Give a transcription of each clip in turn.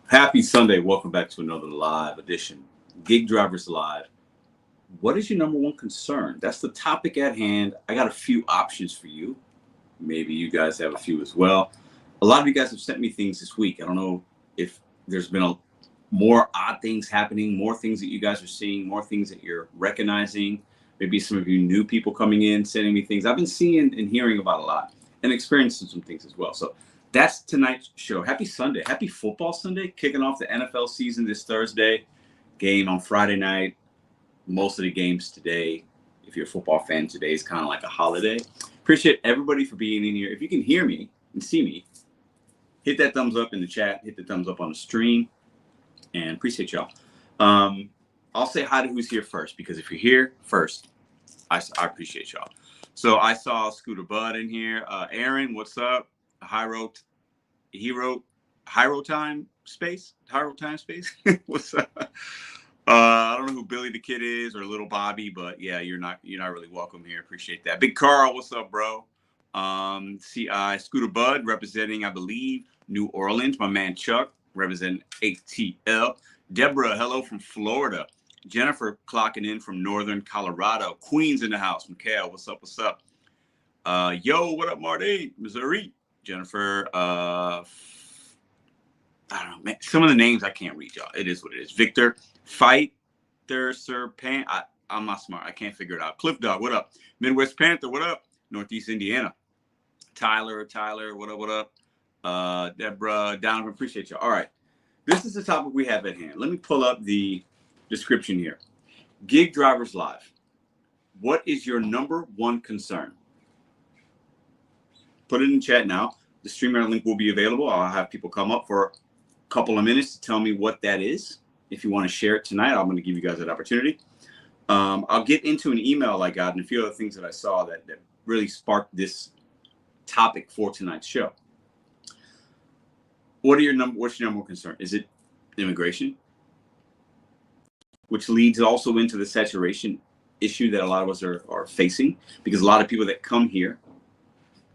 Happy Sunday. Welcome back to another live edition. Gig Drivers Live. What is your number one concern? That's the topic at hand. I got a few options for you. Maybe you guys have a few as well. A lot of you guys have sent me things this week. I don't know if there's been more odd things happening, more things that you guys are seeing, more things that you're recognizing. Maybe some of you new people coming in, sending me things. I've been seeing and hearing about a lot and experiencing some things as well. So that's tonight's show. Happy Sunday. Happy football Sunday. Kicking off the NFL season this Thursday. Game on Friday night. Most of the games today, if you're a football fan, today is kind of like a holiday. Appreciate everybody for being in here. If you can hear me and see me, hit that thumbs up in the chat. Hit the thumbs up on the stream. And appreciate y'all. I'll say hi to who's here first, because if you're here first, I appreciate y'all. So I saw Scooter Bud in here. Aaron, what's up? Hyro Time Space. What's up? I don't know who Billy the Kid is or Little Bobby, but yeah, you're not really welcome here. Appreciate that. Big Carl, what's up, bro? CI Scooter Bud representing, I believe, New Orleans. My man Chuck representing ATL. Deborah, hello from Florida. Jennifer clocking in from Northern Colorado. Queens in the house. Mikhail, what's up? What's up? Yo, what up, Marty? Missouri. Jennifer, I don't know, man. Some of the names I can't read, y'all. It is what it is. Victor, Fighter, Serpent. I'm not smart. I can't figure it out. Cliff Dog, what up? Midwest Panther, what up? Northeast Indiana. Tyler, what up? What up? Deborah, Donovan, appreciate y'all. All right. This is the topic we have at hand. Let me pull up the description here. Gig Drivers Live. What is your number one concern? Put it in chat now. The Streamyard link will be available. I'll have people come up for a couple of minutes to tell me what that is. If you want to share it tonight, I'm going to give you guys that opportunity. I'll get into an email I got and a few other things that I saw that really sparked this topic for tonight's show. What's your number one concern? Is it immigration? Which leads also into the saturation issue that a lot of us are facing, because a lot of people that come here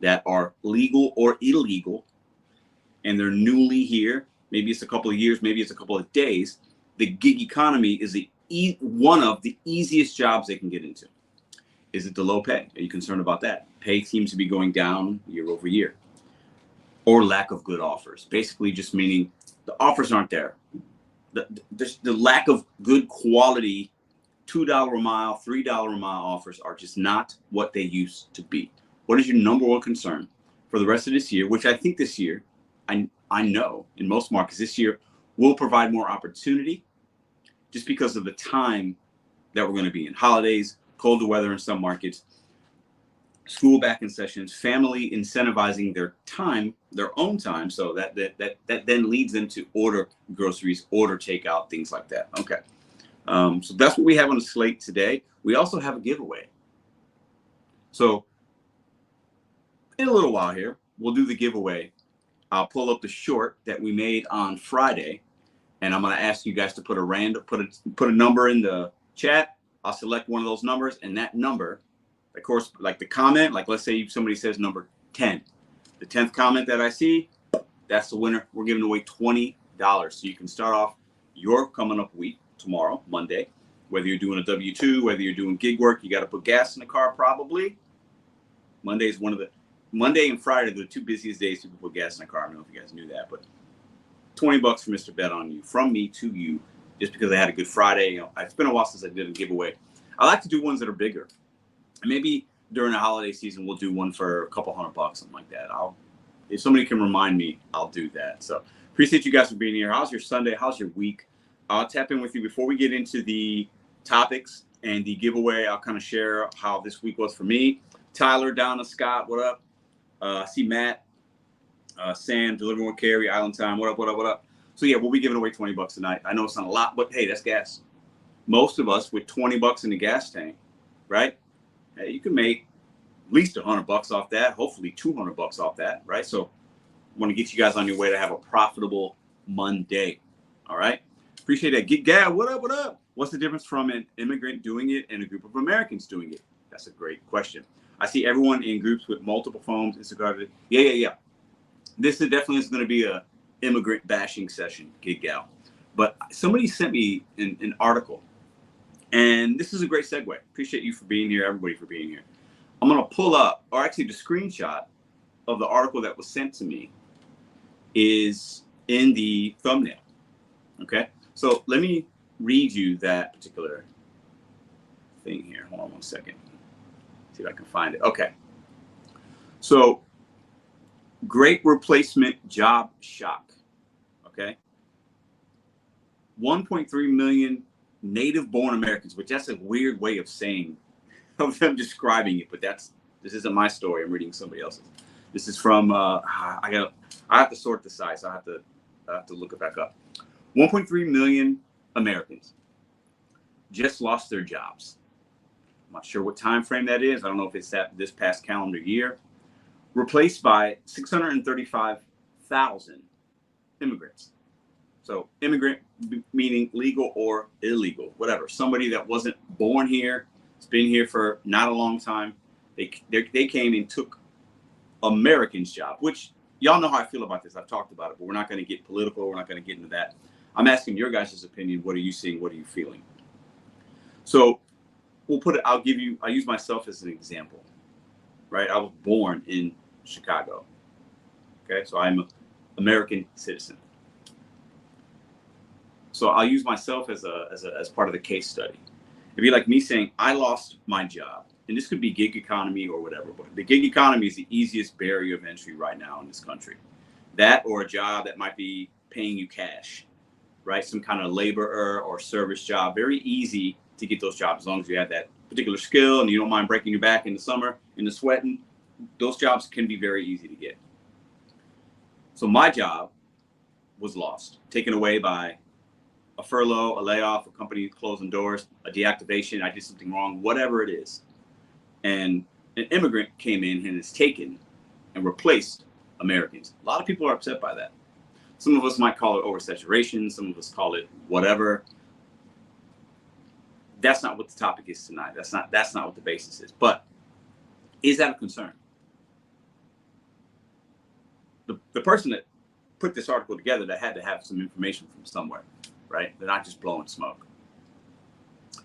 that are legal or illegal, and they're newly here, maybe it's a couple of years, maybe it's a couple of days, the gig economy is one of the easiest jobs they can get into. Is it the low pay? Are you concerned about that? Pay seems to be going down year over year. Or lack of good offers. Basically just meaning the offers aren't there. The lack of good quality $2 a mile, $3 a mile offers are just not what they used to be. What is your number one concern for the rest of this year, which I think this year, I know in most markets this year will provide more opportunity just because of the time that we're going to be in. Holidays, colder weather in some markets, school back in sessions, family incentivizing their time, their own time, so that then leads them to order groceries, order takeout, things like that. Okay. So that's what we have on the slate today. We also have a giveaway. So in a little while here, we'll do the giveaway. I'll pull up the short that we made on Friday, and I'm going to ask you guys to put a number in the chat. I'll select one of those numbers, and that number, of course, like the comment, like let's say somebody says number 10. The 10th comment that I see, that's the winner. We're giving away $20. So you can start off your coming up week tomorrow, Monday, whether you're doing a W-2, whether you're doing gig work, you got to put gas in the car probably. Monday and Friday are the two busiest days people put gas in the car. I don't know if you guys knew that, but $20 for Mr.BetonYou, from me to you, just because I had a good Friday. You know, it's been a while since I did a giveaway. I like to do ones that are bigger. Maybe during the holiday season, we'll do one for a couple $100, something like that. If somebody can remind me, I'll do that. So appreciate you guys for being here. How's your Sunday? How's your week? I'll tap in with you before we get into the topics and the giveaway. I'll kind of share how this week was for me. Tyler, Donna, Scott, what up? I see Matt, Sam, Delivering with Carrie, Island Time, what up? So yeah, we'll be giving away $20 tonight. I know it's not a lot, but hey, that's gas. Most of us with $20 in the gas tank, right? Hey, you can make at least $100 off that, hopefully $200 off that, right? So I want to get you guys on your way to have a profitable Monday. All right. Appreciate that. Get Gab, what up? What's the difference from an immigrant doing it and a group of Americans doing it? That's a great question. I see everyone in groups with multiple phones. Yeah. This is definitely going to be immigrant bashing session, Gig Gal. But somebody sent me an article, and this is a great segue. Appreciate you for being here, everybody for being here. I'm going to pull up, or actually the screenshot of the article that was sent to me is in the thumbnail. Okay, so let me read you that particular thing here. Hold on one second. See if I can find it. Okay. So, great replacement job shock. Okay. 1.3 million native-born Americans, which that's a weird way of saying, of them describing it, but this isn't my story. I'm reading somebody else's. This is from I have to sort this out, so I have to look it back up. 1.3 million Americans just lost their jobs. I'm not sure what time frame that is. I don't know if it's this past calendar year. Replaced by 635,000 immigrants. So immigrant meaning legal or illegal, whatever. Somebody that wasn't born here, has been here for not a long time. They came and took Americans' job, which y'all know how I feel about this. I've talked about it, but we're not going to get political. We're not going to get into that. I'm asking your guys' opinion. What are you seeing? What are you feeling? So we'll put it, I use myself as an example, right? I was born in Chicago. Okay. So I'm an American citizen. So I'll use myself as part of the case study. It'd be like me saying, I lost my job. And this could be gig economy or whatever, but the gig economy is the easiest barrier of entry right now in this country. That or a job that might be paying you cash, right? Some kind of laborer or service job. Very easy to get those jobs as long as you have that particular skill and you don't mind breaking your back in the summer, in the sweating. Those jobs can be very easy to get. So my job was lost, taken away by a furlough, a layoff, a company closing doors, a deactivation, I did something wrong, whatever it is. And an immigrant came in and is taken and replaced Americans. A lot of people are upset by that. Some of us might call it oversaturation. Some of us call it whatever. That's not what the topic is tonight. That's not what the basis is. But is that a concern? The person that put this article together, that had to have some information from somewhere, right? They're not just blowing smoke.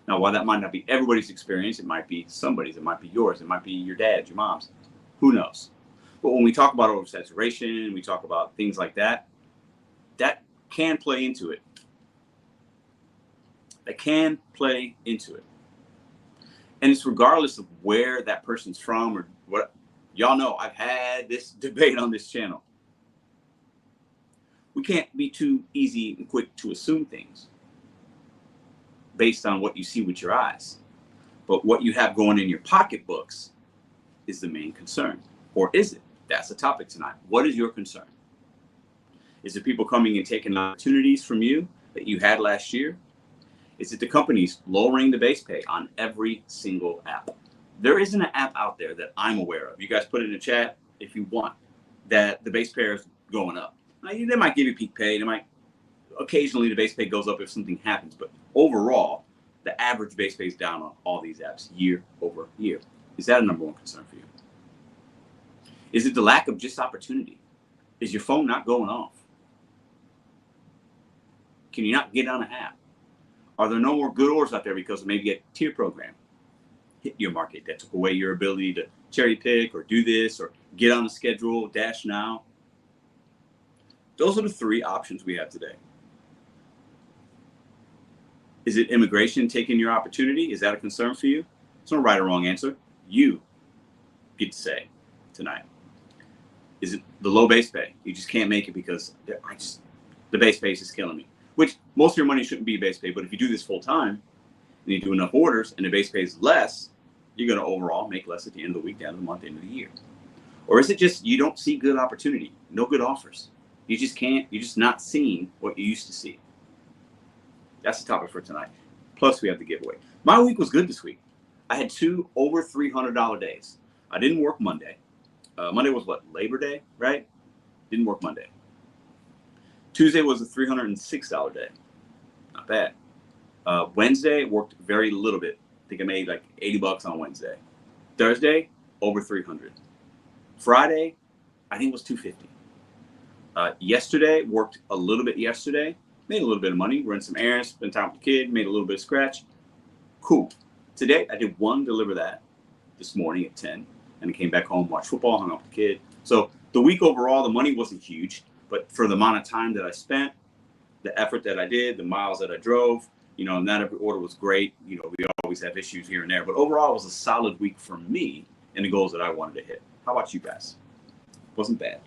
Now, while that might not be everybody's experience, it might be somebody's, it might be yours, it might be your dad's, your mom's, who knows? But when we talk about oversaturation, we talk about things like that, that can play into it. That can play into it. And it's regardless of where that person's from or what. Y'all know I've had this debate on this channel. We can't be too easy and quick to assume things based on what you see with your eyes. But what you have going in your pocketbooks is the main concern. Or is it? That's the topic tonight. What is your concern? Is it people coming and taking opportunities from you that you had last year? Is it the companies lowering the base pay on every single app? There isn't an app out there that I'm aware of. You guys put it in the chat if you want, that the base pay is going up. Now, they might give you peak pay. They might occasionally the base pay goes up if something happens, but overall, the average base pay is down on all these apps year over year. Is that a number one concern for you? Is it the lack of just opportunity? Is your phone not going off? Can you not get on an app? Are there no more good orders out there because of maybe a tier program hit your market that took away your ability to cherry pick or do this or get on the schedule, dash now? Those are the three options we have today. Is it immigration taking your opportunity? Is that a concern for you? There's no right or wrong answer. You get to say tonight. Is it the low base pay? You just can't make it because the base pay is killing me. Which most of your money shouldn't be base pay, but if you do this full time and you do enough orders and the base pay is less, you're going to overall make less at the end of the week, the end of the month, the end of the year. Or is it just you don't see good opportunity, no good offers? You just can't, you're just not seeing what you used to see. That's the topic for tonight. Plus, we have the giveaway. My week was good this week. I had 2 over $300 days. I didn't work Monday. Monday was what? Labor Day, right? Didn't work Monday. Tuesday was a $306 day. Not bad. Wednesday worked very little bit. I think I made like $80 on Wednesday. Thursday, over 300. Friday, I think it was 250. Yesterday, worked a little bit yesterday, made a little bit of money, ran some errands, spent time with the kid, made a little bit of scratch. Cool. Today, I did one deliver that this morning at 10, and I came back home, watched football, hung out with the kid. So the week overall, the money wasn't huge, but for the amount of time that I spent, the effort that I did, the miles that I drove, not every order was great. We always have issues here and there, but overall, it was a solid week for me and the goals that I wanted to hit. How about you guys? Wasn't bad.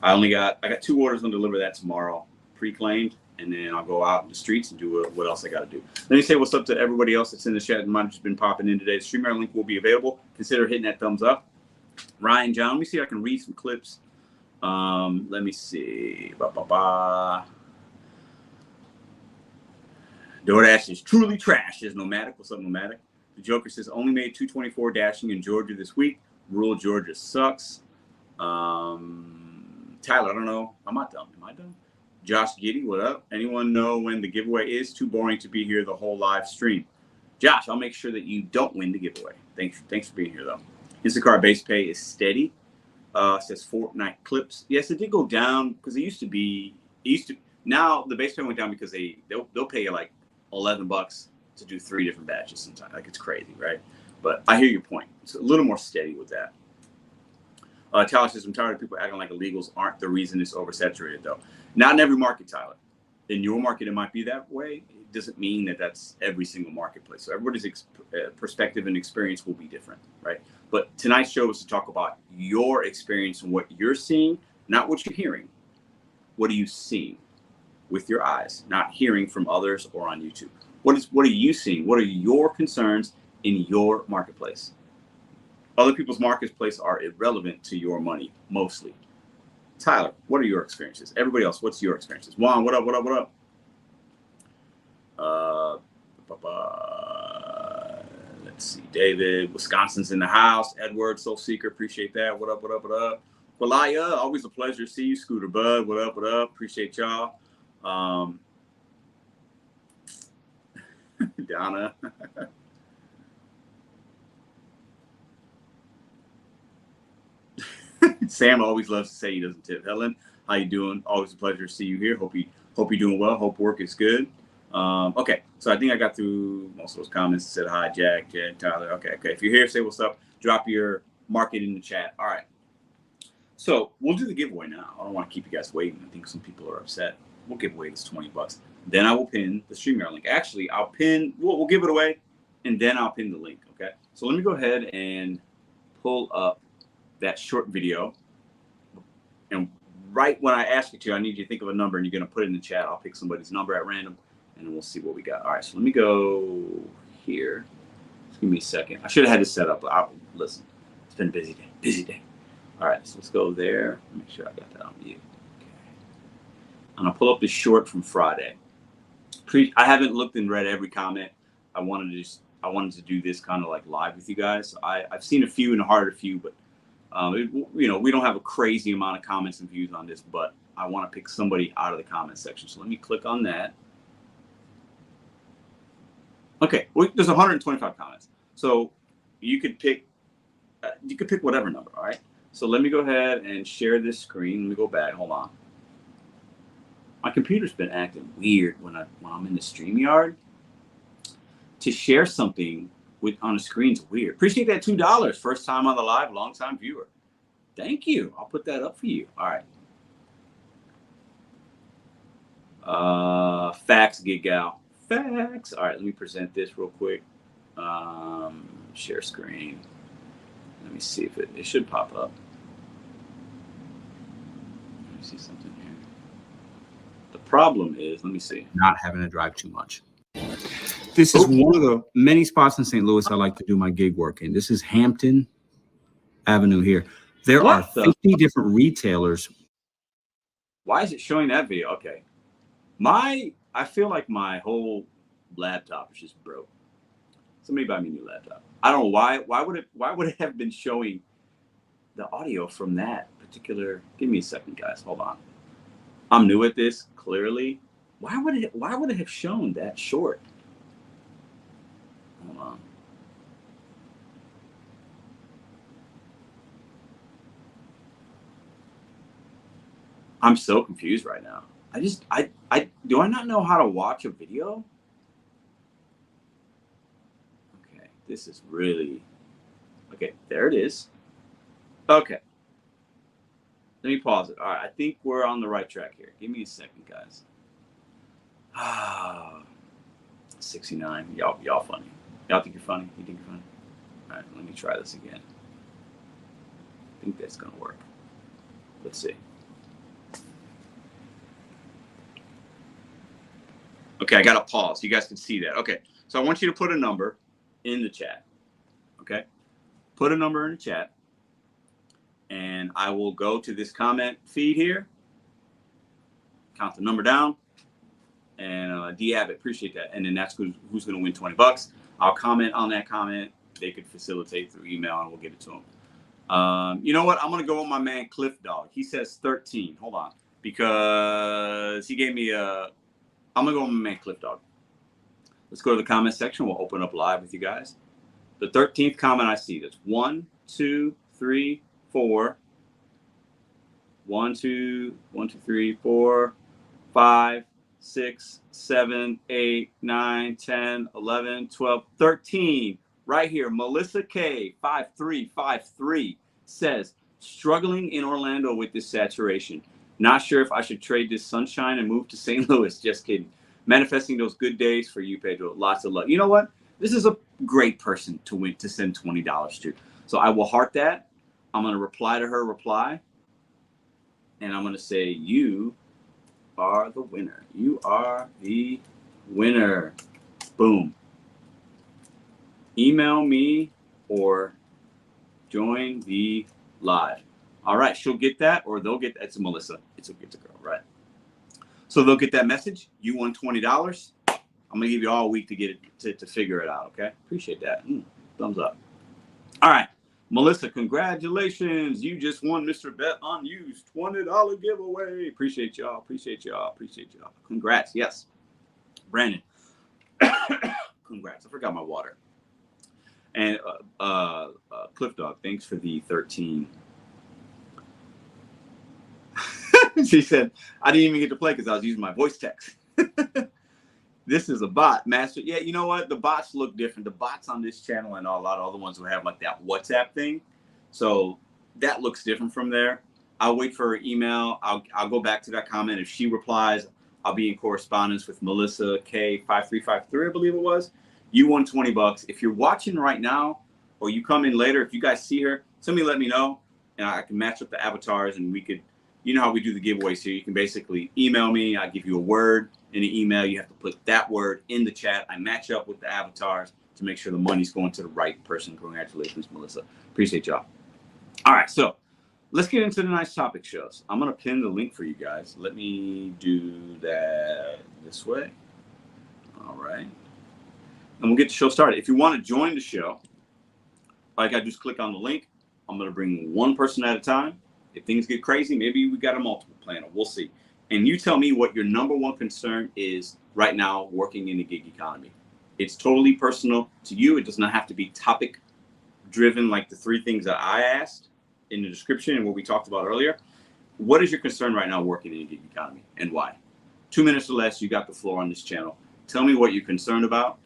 I got 2 orders on deliver that tomorrow, pre-claimed, and then I'll go out in the streets and do what else I got to do. Let me say what's up to everybody else that's in the chat and might have just been popping in today. The Streamyard link will be available. Consider hitting that thumbs up. Ryan, John, let me see if I can read some clips. Let me see. DoorDash is truly trash. There's Nomadic. What's up, Nomadic? The Joker says, only made 224 dashing in Georgia this week. Rural Georgia sucks. Tyler, I don't know. Am I dumb? Josh Giddy, what up? Anyone know when the giveaway is? Too boring to be here the whole live stream. Josh, I'll make sure that you don't win the giveaway. Thanks for being here, though. Instacart base pay is steady. Says Fortnite clips. Yes, it did go down because it used to. Now the base pay went down because they'll pay you like $11 to do 3 different batches sometimes. Like, it's crazy, right? But I hear your point. It's a little more steady with that. Tyler says, I'm tired of people acting like illegals aren't the reason it's oversaturated, though. Not in every market, Tyler. In your market, it might be that way. It doesn't mean that that's every single marketplace. So everybody's perspective and experience will be different, right? But tonight's show is to talk about your experience and what you're seeing, not what you're hearing. What are you seeing with your eyes, not hearing from others or on YouTube? What are you seeing? What are your concerns in your marketplace? Other people's marketplace are irrelevant to your money, mostly. Tyler, what are your experiences? Everybody else, what's your experiences? Juan, what up? Let's see. David, Wisconsin's in the house. Edward, Soul Seeker, appreciate that. What up? Walaya, always a pleasure to see you. Scooter Bud, what up? Appreciate y'all. Donna. Sam always loves to say he doesn't tip. Helen, how you doing? Always a pleasure to see you here. Hope you're doing well. Hope work is good. Okay, so I think I got through most of those comments. Said hi, Jack, Tyler. Okay. If you're here, say what's up. Drop your market in the chat. All right. So we'll do the giveaway now. I don't want to keep you guys waiting. I think some people are upset. We'll give away this $20. Then I will pin the Streamyard link. Actually, we'll give it away, and then I'll pin the link. Okay. So let me go ahead and pull up that short video, and right when I ask you to, I need you to think of a number, and you're going to put it in the chat. I'll pick somebody's number at random, and then we'll see what we got. All right, so let me go here. Just give me a second. I should have had this set up. Listen, it's been a busy day. All right, so let's go there. Make sure I got that on mute. Okay. I'm gonna pull up the short from Friday. I haven't looked and read every comment. I wanted to do this kind of like live with you guys. So I've seen a few and heard a few, but we don't have a crazy amount of comments and views on this, but I want to pick somebody out of the comment section. So let me click on that. Okay, well, there's 125 comments, so you could pick whatever number. All right. So let me go ahead and share this screen. Let me go back. Hold on. My computer's been acting weird when I'm in the Streamyard. To share something on a screen's weird. Appreciate that $2. First time on the live, long time viewer. Thank you. I'll put that up for you. All right. Facts, Gig Gal. Facts. All right, let me present this real quick. Share screen. Let me see if it should pop up. Let me see something here. The problem is, let me see, not having to drive too much. This is one of the many spots in St. Louis I like to do my gig work in. This is Hampton Avenue here. There are 50 different retailers. Why is it showing that video? Okay. I feel like my whole laptop is just broke. Somebody buy me a new laptop. I don't know why. Why would it have been showing the audio from that particular? Give me a second, guys. Hold on. I'm new at this, clearly. Why would it have shown that short? Hold on. I'm so confused right now. Do I not know how to watch a video? Okay, this is really, okay, there it is. Okay. Let me pause it. All right, I think we're on the right track here. Give me a second, guys. 69. Y'all funny. Y'all think you're funny? You think you're funny? All right, let me try this again. I think that's gonna work. Let's see. Okay, I got to pause. You guys can see that. Okay, so I want you to put a number in the chat. Okay, put a number in the chat, and I will go to this comment feed here, count the number down, and D-Abbott, appreciate that. And then that's who's going to win $20. I'll comment on that comment. They could facilitate through email, and we'll get it to them. You know what? I'm going to go with my man Cliff Dog. He says 13. Hold on, because he gave me a. I'm going to go with my man Cliff Dog. Let's go to the comment section. We'll open up live with you guys. The 13th comment I see. That's 1, 2, 3, 4. 1, 2, 3, 4, 5, 6, 7, 8, 9, 10, 11, 12, 13. Right here, Melissa K 5353 says, struggling in Orlando with this saturation. Not sure if I should trade this sunshine and move to St. Louis. Just kidding. Manifesting those good days for you, Pedro. Lots of love. You know what? This is a great person to send $20 to. So I will heart that. I'm going to reply to her reply. And I'm going to say, you are the winner. You are the winner. Boom. Email me or join the live. All right. She'll get that, or they'll get that. It's Melissa. It's a girl, right? So they'll get that message. You won $20. I'm going to give you all week to get it to figure it out. Okay. Appreciate that. Thumbs up. All right. Melissa, congratulations. You just won Mr.BetonYou's $20 giveaway. Appreciate y'all. Congrats. Yes. Brandon. Congrats. I forgot my water. And Cliff Dog, thanks for the 13. She said, I didn't even get to play because I was using my voice text. This is a bot, Master. Yeah, you know what? The bots look different. The bots on this channel and a lot of other ones will have like that WhatsApp thing. So that looks different from there. I'll wait for her email. I'll go back to that comment. If she replies, I'll be in correspondence with Melissa K 5353, I believe it was. You won $20. If you're watching right now or you come in later, if you guys see her, somebody let me know and I can match up the avatars and we could, you know how we do the giveaways here. You can basically email me. I give you a word in the email. You have to put that word in the chat. I match up with the avatars to make sure the money's going to the right person. Congratulations, Melissa. Appreciate y'all. All right, so let's get into the nice topic shows. I'm going to pin the link for you guys. Let me do that this way. All right. And we'll get the show started. If you want to join the show, all you got to do is click on the link. I'm going to bring one person at a time. If things get crazy, maybe we got a multiple planner. We'll see. And you tell me what your number one concern is right now working in the gig economy. It's totally personal to you. It does not have to be topic driven like the 3 things that I asked in the description and what we talked about earlier. What is your concern right now working in the gig economy and why? 2 minutes or less, you got the floor on this channel. Tell me what you're concerned about.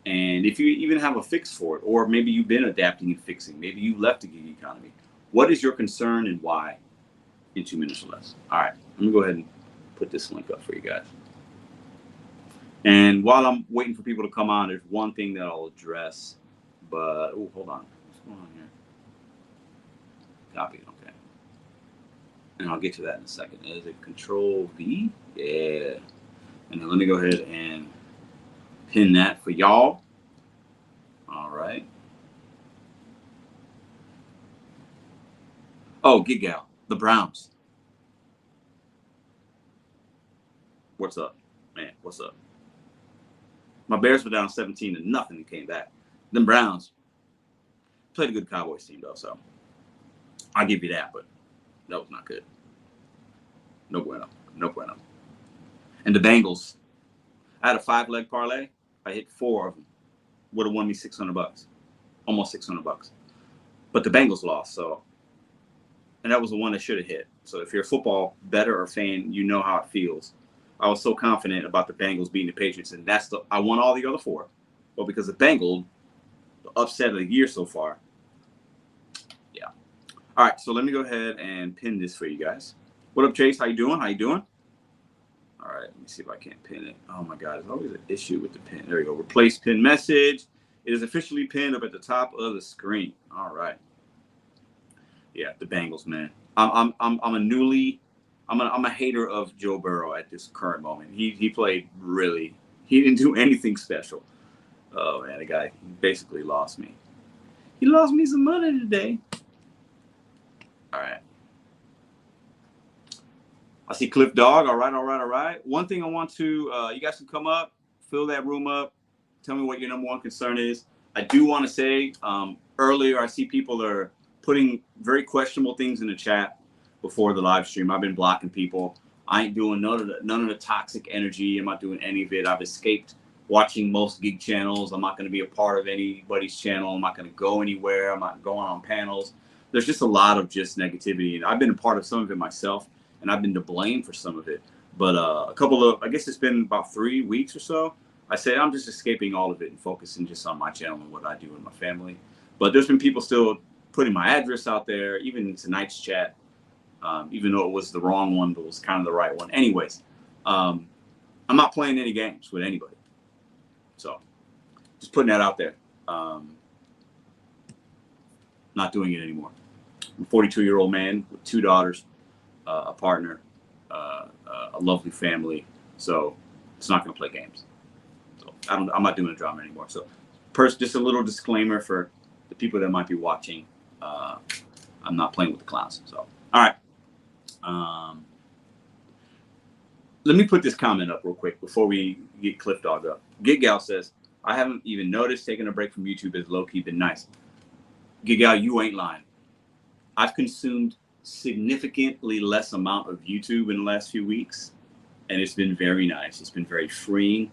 And if you even have a fix for it, or maybe you've been adapting and fixing, maybe you left the gig economy. What is your concern and why in 2 minutes or less? All right, let me go ahead and put this link up for you guys. And while I'm waiting for people to come on, there's one thing that I'll address, but, oh, hold on. What's going on here? Copy, okay. And I'll get to that in a second. Is it Control V? Yeah. And then let me go ahead and pin that for y'all. All right. Oh, Gig Gal, the Browns. What's up, man? What's up? My Bears were down 17 to nothing and came back. Them Browns played a good Cowboys team though, so I'll give you that, but that was not good. No bueno. No bueno. And the Bengals, I had a 5-leg parlay. I hit 4 of them. Would have won me $600. Almost $600. But the Bengals lost, so. And that was the one that should have hit. So if you're a football bettor or fan, you know how it feels. I was so confident about the Bengals beating the Patriots, and I won all the other 4. But because the Bengals, the upset of the year so far. Yeah. All right, so let me go ahead and pin this for you guys. What up, Chase? How you doing? All right, let me see if I can't pin it. Oh my God, there's always an issue with the pin. There we go. Replace pin message. It is officially pinned up at the top of the screen. All right. Yeah, the Bengals, man. I'm a hater of Joe Burrow at this current moment. He played really. He didn't do anything special. Oh man, the guy basically lost me. He lost me some money today. All right. I see Cliff Dog. All right. One thing I want to, you guys can come up, fill that room up. Tell me what your number one concern is. I do want to say earlier, I see people are putting very questionable things in the chat before the live stream. I've been blocking people. I ain't doing none of the toxic energy. I'm not doing any of it. I've escaped watching most geek channels. I'm not going to be a part of anybody's channel. I'm not going to go anywhere. I'm not going on panels. There's just a lot of just negativity. And I've been a part of some of it myself, and I've been to blame for some of it. But I guess it's been about 3 weeks or so. I said I'm just escaping all of it and focusing just on my channel and what I do in my family. But there's been people still putting my address out there, even in tonight's chat, even though it was the wrong one, but it was kind of the right one. Anyways, I'm not playing any games with anybody. So just putting that out there. Not doing it anymore. I'm a 42-year-old man with 2 daughters, a partner, a lovely family. So it's not going to play games. So I'm not doing a drama anymore. So just a little disclaimer for the people that might be watching. I'm not playing with the clowns. So, all right. Let me put this comment up real quick before we get Cliff Dog up. Gigal says, I haven't even noticed taking a break from YouTube has low-key been nice. Gigal, you ain't lying. I've consumed significantly less amount of YouTube in the last few weeks, and it's been very nice. It's been very freeing.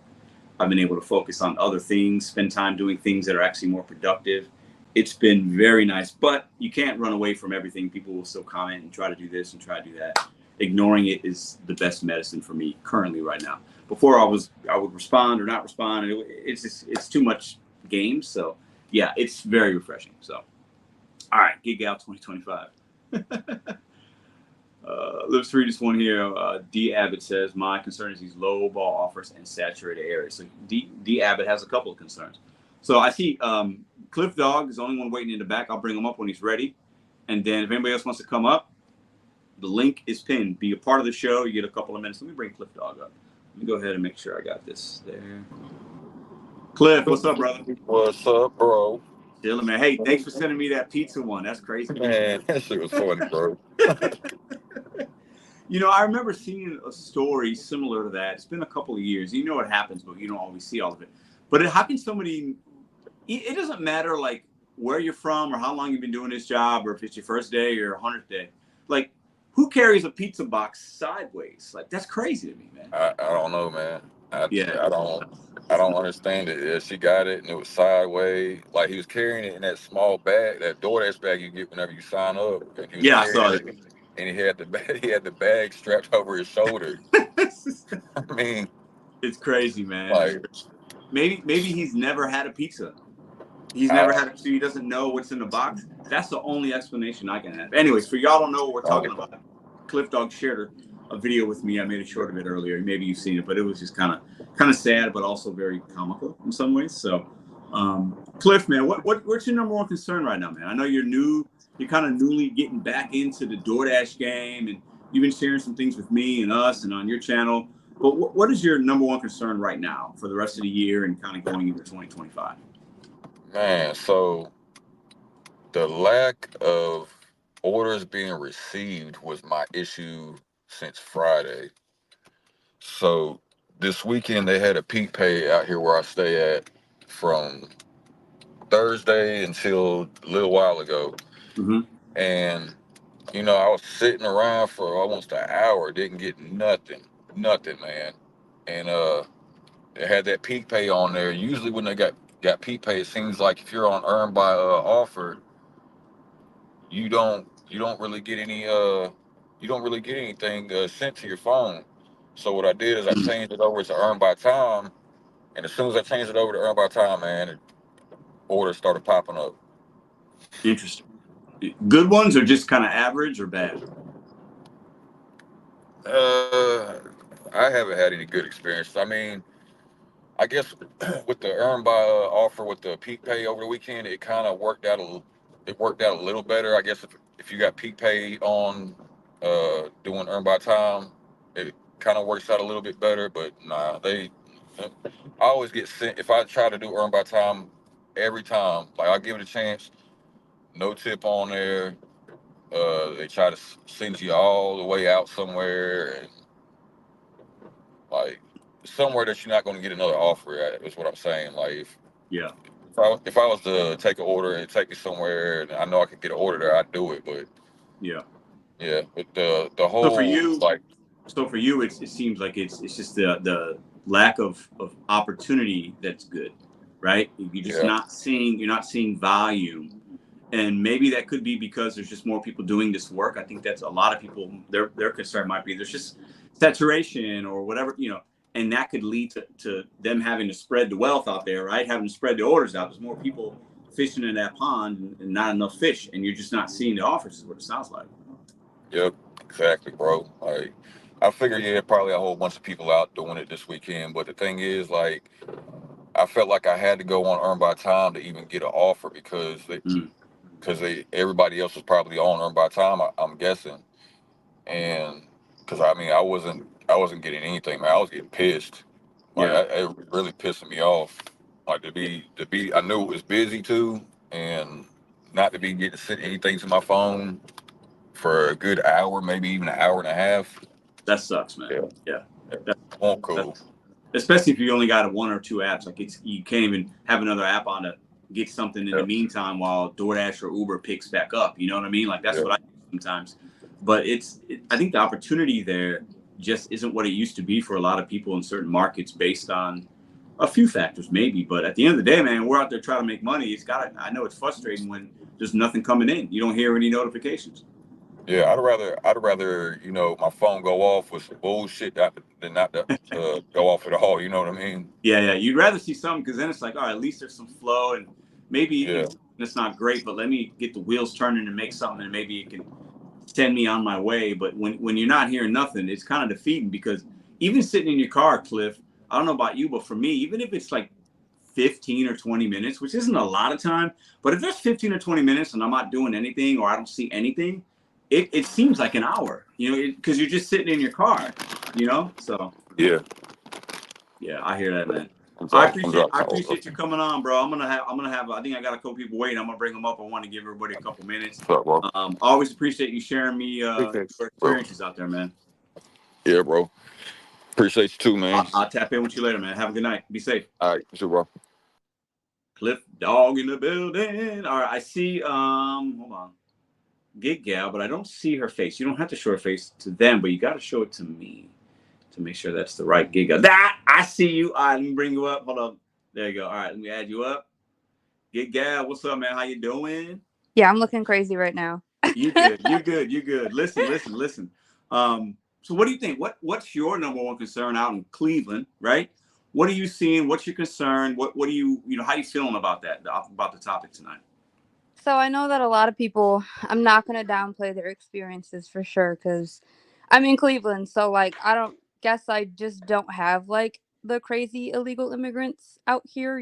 I've been able to focus on other things, spend time doing things that are actually more productive. It's been very nice, but you can't run away from everything. People will still comment and try to do this and try to do that. Ignoring it is the best medicine for me currently right now. Before I would respond or not respond, and it's too much games. So yeah, it's very refreshing. So all right, Gig Out 2025. Let's read this one here. D Abbott says, my concern is these low ball offers in saturated areas. So D Abbott has a couple of concerns. So I see Cliff Dog is the only one waiting in the back. I'll bring him up when he's ready. And then if anybody else wants to come up, the link is pinned. Be a part of the show. You get a couple of minutes. Let me bring Cliff Dog up. Let me go ahead and make sure I got this there. Cliff, what's up, brother? What's up, bro? Chilling, man. Hey, thanks for sending me that pizza one. That's crazy. Man, that shit was funny, bro. You know, I remember seeing a story similar to that. It's been a couple of years. You know what happens, but you don't always see all of it. But how can somebody, it doesn't matter like where you're from or how long you've been doing this job or if it's your first day or 100th day. Like, who carries a pizza box sideways? Like, that's crazy to me, man. I don't know, man. I don't understand it. Yeah, she got it and it was sideways. Like he was carrying it in that small bag, that DoorDash bag you get whenever you sign up. Yeah, I saw it. And he had the bag strapped over his shoulder. I mean, it's crazy, man. Like, maybe he's never had a pizza. He's never had it, so he doesn't know what's in the box. That's the only explanation I can have. Anyways, for y'all don't know what we're talking about, Cliff Dog shared a video with me. I made a short of it earlier. Maybe you've seen it, but it was just kind of sad, but also very comical in some ways. So, Cliff, man, what's your number one concern right now, man? I know you're new. You're kind of newly getting back into the DoorDash game, and you've been sharing some things with me and us and on your channel. But what is your number one concern right now for the rest of the year and kind of going into 2025? Man, so the lack of orders being received was my issue since Friday. So this weekend they had a peak pay out here where I stay at from Thursday until a little while ago. Mm-hmm. And, you know, I was sitting around for almost an hour, didn't get nothing, man. And they had that peak pay on there. Usually when they got peak pay, it seems like if you're on earn by offer, you don't really get any you don't really get anything sent to your phone. So what I did is I changed it over to earn by time, and as soon as I changed it over to earn by time, man, orders started popping up. Interesting. Good ones or just kind of average or bad? Uh, I haven't had any good experiences. I mean, I guess with the earn by offer with the peak pay over the weekend, it kind of worked out it worked out a little better. I guess if you got peak pay on doing earn by time, it kind of works out a little bit better. But nah, I always get sent if I try to do earn by time every time. Like I give it a chance, no tip on there. They try to send you all the way out somewhere, and like somewhere that you're not going to get another offer at. Is what I'm saying. Like Yeah. if I was to take an order and take it somewhere, and I know I could get an order there, I'd do it. But Yeah. yeah, but the So for whole you, like it seems like it's just the lack of opportunity that's good, right? yeah You're not seeing volume, and maybe that could be because there's just more people doing this work. I think that's a lot of people. Their concern might be there's just saturation or whatever, and that could lead to them having to spread the wealth out there, right? Having to spread the orders out. There's more people fishing in that pond and not enough fish, and you're just not seeing the offers. Is what it sounds like. yep exactly, bro. Like I figured yeah probably a whole bunch of people out doing it this weekend, but the thing is like I felt like I had to go on earn by time to even get an offer Mm, because everybody else was probably on earn by time. I'm guessing. And because I mean I wasn't getting anything, man. I was getting pissed. Like yeah, it really pissing me off. Like to be I knew it was busy too, and not to be getting sent anything to my phone for a good hour, maybe even an hour and a half. that sucks, man. Yeah, Yeah, yeah. that, Won't that cool. especially if you only got one or two apps. Like you can't even have another app on to get something in the Yeah, meantime while DoorDash or Uber picks back up. You know what I mean? Like that's yeah, what I do sometimes. But I think the opportunity there just isn't what it used to be for a lot of people in certain markets based on a few factors, maybe. But at the end of the day, man, we're out there trying to make money. I know it's frustrating when there's nothing coming in. You don't hear any notifications. yeah. I'd rather my phone go off with some bullshit than not to go off at all. You know what I mean? Yeah, yeah. You'd rather see something because then it's like, all right, at least there's some flow and maybe Yeah, it's not great, but let me get the wheels turning and make something and maybe it can send me on my way. But when you're not hearing nothing, it's kind of defeating because even sitting in your car, Cliff, I don't know about you, but for me, even if it's like 15 or 20 minutes, which isn't a lot of time, but if there's 15 or 20 minutes and I'm not doing anything or I don't see anything, it seems like an hour, because you're just sitting in your car, So yeah. yeah, I hear that, man. I'm dropping I my order. appreciate you coming on, bro. I'm gonna have I think I got a couple people waiting. I'm gonna bring them up. I want to give everybody a couple minutes. What's up, bro? I always appreciate you sharing me Appreciate your you, bro. experiences out there, man. Yeah, bro. Appreciate you too, man. I'll tap in with you later, man. Have a good night. Be safe. All right, you too, bro. Cliff Dog in the building. All right, I see. Hold on, Gig Gal, but I don't see her face. You don't have to show her face to them, but you got to show it to me to make sure that's the right Gig Gal. That I see you. All right, let me bring you up. Hold up. There you go. All right, let me add you up. Gig Gal, what's up, man? How you doing? Yeah, I'm looking crazy right now. You good. You good. You good. Listen. So what do you think? What's your number one concern out in Cleveland, right? What are you seeing? What's your concern? What do how you feeling about about the topic tonight? So I know that a lot of people, I'm not going to downplay their experiences for sure because I'm in Cleveland. So, like, I don't guess I just don't have, like, the crazy illegal immigrants out here,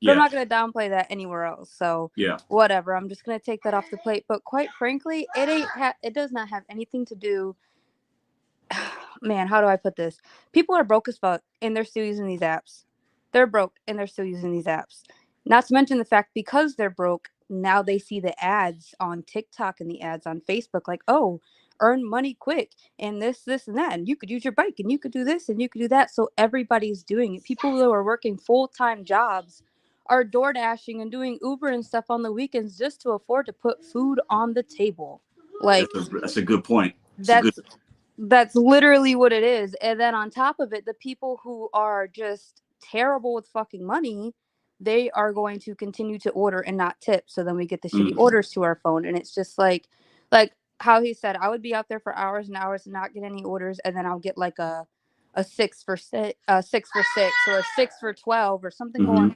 But I'm Yeah. not going to downplay that anywhere else. So, Yeah. whatever. I'm just going to take that off the plate. But quite frankly, it does not have anything to do. Man, how do I put this? People are broke as fuck and they're still using these apps. They're broke and they're still using these apps. Not to mention the fact because they're broke, now they see the ads on TikTok and the ads on Facebook like, oh, earn money quick and this, and that. And you could use your bike and you could do this and you could do that. So everybody's doing it. People who are working full-time jobs are door dashing and doing Uber and stuff on the weekends just to afford to put food on the table. Like That's a good point. It's a good. that's literally what it is. And then on top of it, the people who are just terrible with fucking money, they are going to continue to order and not tip. So then we get the shitty Mm, orders to our phone. And it's just like how he said I would be out there for hours and hours and not get any orders, and then I'll get like a 6 for 6 or a 6 for 12 or something Mm-hmm. going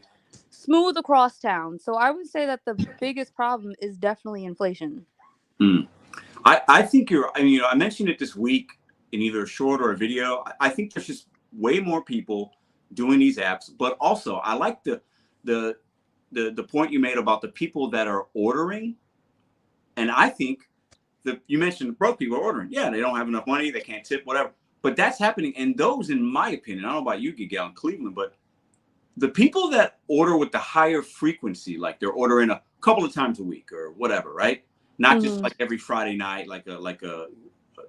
smooth across town. So I would say that the biggest problem is definitely inflation. Mm. I think you're. I mean, I mentioned it this week in either a short or a video. I think there's just way more people doing these apps, but also I like the the point you made about the people that are ordering, and I think you mentioned broke people are ordering. Yeah, they don't have enough money, they can't tip, whatever. But that's happening, and those, in my opinion, I don't know about you, Gigel, in Cleveland, but the people that order with the higher frequency, like they're ordering a couple of times a week or whatever, right? Not just like every Friday night, like a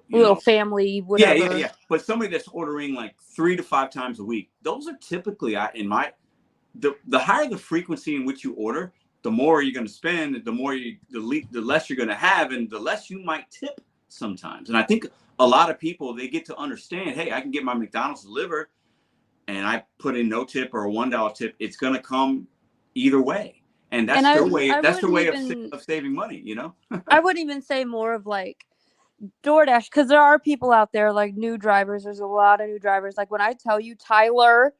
little family, whatever. Yeah. But somebody that's ordering like 3 to 5 times a week, those are typically the higher the frequency in which you order, the more you're going to spend, the less you're going to have, and the less you might tip sometimes. And I think a lot of people, they get to understand, hey, I can get my McDonald's delivered, and I put in no tip or a $1 tip. It's going to come either way, and that's their way. That's their way of saving money. You know. I wouldn't even say more of like DoorDash, because there are people out there like new drivers. There's a lot of new drivers. Like when I tell you Tyler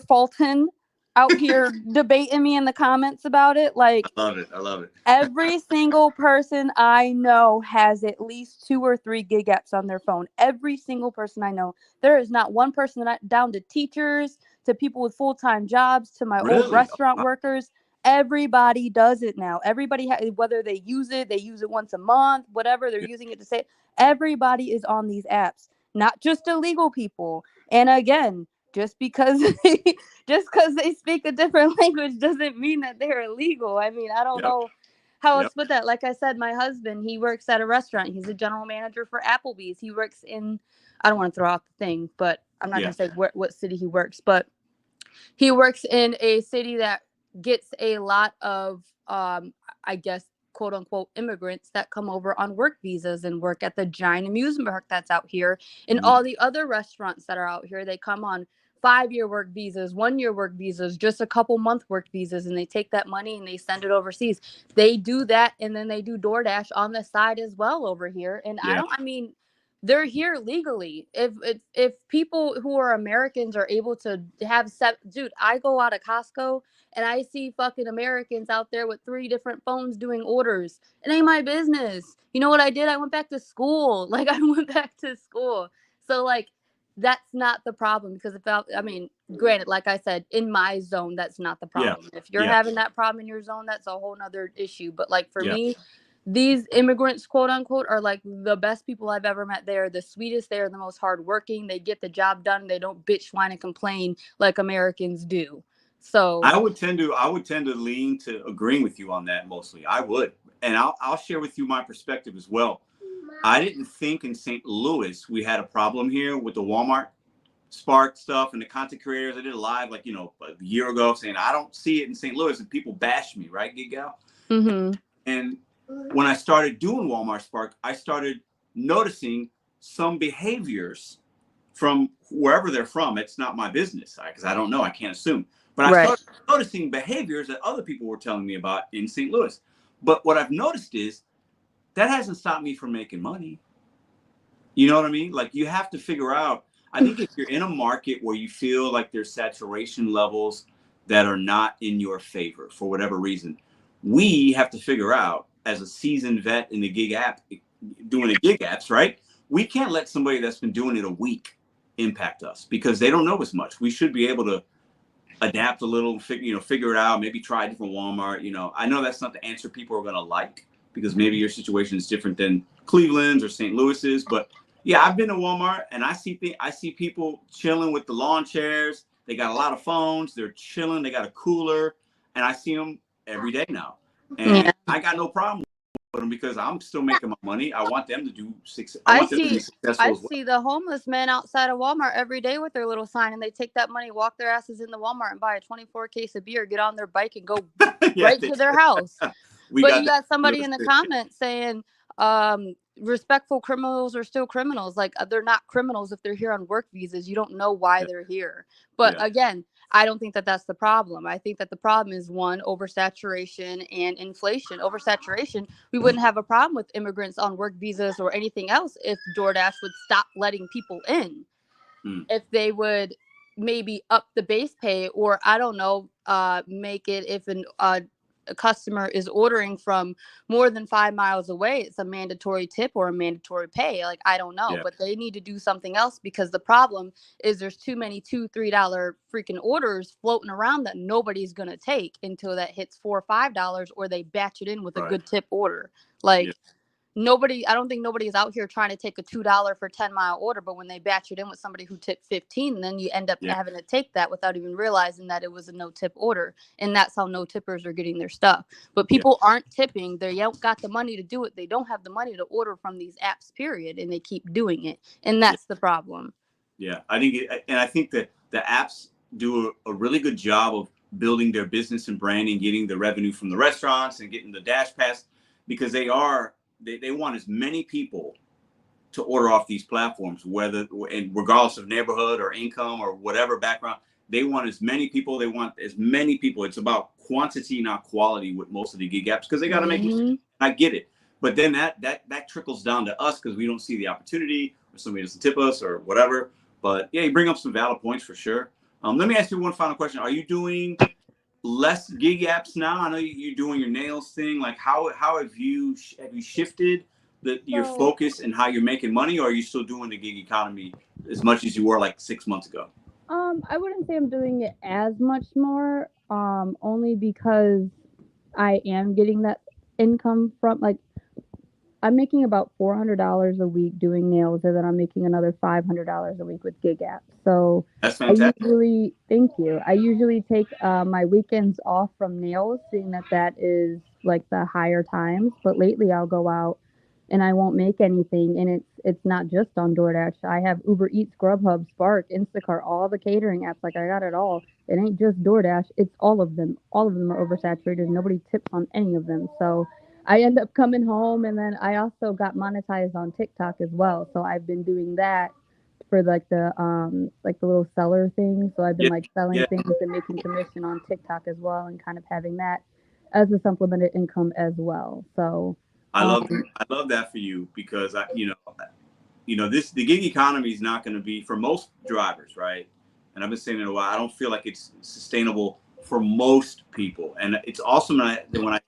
Fulton out here debating me in the comments about it, like I love it. Every single person I know has at least 2 or 3 gig apps on their phone. Every single person I know. There is not one person down to teachers, to people with full-time jobs, to my old restaurant workers. Everybody does it now. Everybody, whether they use it once a month, whatever they're using it to say. Everybody is on these apps, not just illegal people. And again, just because they speak a different language doesn't mean that they're illegal. I mean, I don't know how else to put that. Like I said, my husband, he works at a restaurant. He's a general manager for Applebee's. He works in, I don't want to throw out the thing, but I'm not going to say what city he works, but he works in a city that gets a lot of, I guess, quote unquote, immigrants that come over on work visas and work at the giant amusement park that's out here. And all the other restaurants that are out here, they come on 5-year work visas, 1-year work visas, just a couple month work visas, and they take that money and they send it overseas. They do that, and then they do DoorDash on the side as well over here. And I mean, they're here legally. If people who are Americans are able to have dude, I go out of Costco and I see fucking Americans out there with 3 different phones doing orders. It ain't my business. You know what I did? I went back to school. Like I went back to school. So like that's not the problem, because I mean, granted, like I said, in my zone, that's not the problem. If you're having that problem in your zone, that's a whole nother issue. But like for me, these immigrants, quote unquote, are like the best people I've ever met. They're the sweetest. They're the most hardworking. They get the job done. They don't bitch, whine, and complain like Americans do. So I would tend to lean to agreeing with you on that mostly. I would, and I'll share with you my perspective as well. I didn't think in St. Louis we had a problem here with the Walmart Spark stuff and the content creators. I did a live like a year ago saying I don't see it in St. Louis, and people bashed me, right, Gigel? And when I started doing Walmart Spark, I started noticing some behaviors from wherever they're from. It's not my business because I don't know. I can't assume. But I started noticing behaviors that other people were telling me about in St. Louis. But what I've noticed is that hasn't stopped me from making money. You know what I mean? Like you have to figure out, I think if you're in a market where you feel like there's saturation levels that are not in your favor for whatever reason, we have to figure out, as a seasoned vet in the gig app, doing the gig apps, right? We can't let somebody that's been doing it a week impact us because they don't know as much. We should be able to adapt a little, figure it out, maybe try a different Walmart. I know that's not the answer people are going to like because maybe your situation is different than Cleveland's or St. Louis's. But yeah, I've been to Walmart and I see people chilling with the lawn chairs. They got a lot of phones. They're chilling. They got a cooler, and I see them every day now. And I got no problem with them because I'm still making my money. I want them to do successful. I see the homeless men outside of Walmart every day with their little sign, and they take that money, walk their asses into Walmart and buy a 24 case of beer, get on their bike, and go right to their house. But you got somebody in the comments saying, respectful criminals are still criminals. Like, they're not criminals if they're here on work visas. You don't know why they're here. But again, I don't think that that's the problem. I think that the problem is, one, oversaturation and inflation. Oversaturation, we wouldn't have a problem with immigrants on work visas or anything else if DoorDash would stop letting people in. If they would maybe up the base pay, or I don't know, make it if a customer is ordering from more than 5 miles away, it's a mandatory tip or a mandatory pay. Like, I don't know, but they need to do something else, because the problem is there's too many $2-3 freaking orders floating around that nobody's gonna take until that hits $4 or $5, or they batch it in with a good tip order. Like, I don't think nobody is out here trying to take a $2 for 10-mile order, but when they batch it in with somebody who tipped 15, then you end up having to take that without even realizing that it was a no tip order. And that's how no tippers are getting their stuff. But people aren't tipping. They don't got the money to do it. They don't have the money to order from these apps, period. And they keep doing it. And that's the problem. Yeah, I think that the apps do a really good job of building their business and branding, getting the revenue from the restaurants and getting the Dash Pass, because they want as many people to order off these platforms, and regardless of neighborhood or income or whatever background. They want as many people. It's about quantity, not quality, with most of the gig apps, because they got to make it. I get it, but then that trickles down to us because we don't see the opportunity, or somebody doesn't tip us or whatever. But yeah, you bring up some valid points for sure. Let me ask you one final question. Are you doing less gig apps now? I know you're doing your nails thing. Like, how have you shifted your focus and how you're making money, or are you still doing the gig economy as much as you were like 6 months ago? I wouldn't say I'm doing it as much more, only because I am getting that income from, like, I'm making about $400 a week doing nails, and then I'm making another $500 a week with gig apps. So that's fantastic. I usually take my weekends off from nails, seeing that is like the higher times. But lately I'll go out and I won't make anything, and it's not just on DoorDash. I have Uber Eats, Grubhub, Spark, Instacart, all the catering apps. Like, I got it all. It ain't just DoorDash. It's all of them. All of them are oversaturated. Nobody tips on any of them. So I end up coming home, and then I also got monetized on TikTok as well. So I've been doing that for like the little seller thing. So I've been selling things and making commission on TikTok as well, and kind of having that as a supplemented income as well. So I love that for you, because the gig economy is not going to be for most drivers, right? And I've been saying it a while. I don't feel like it's sustainable for most people, and it's awesome when I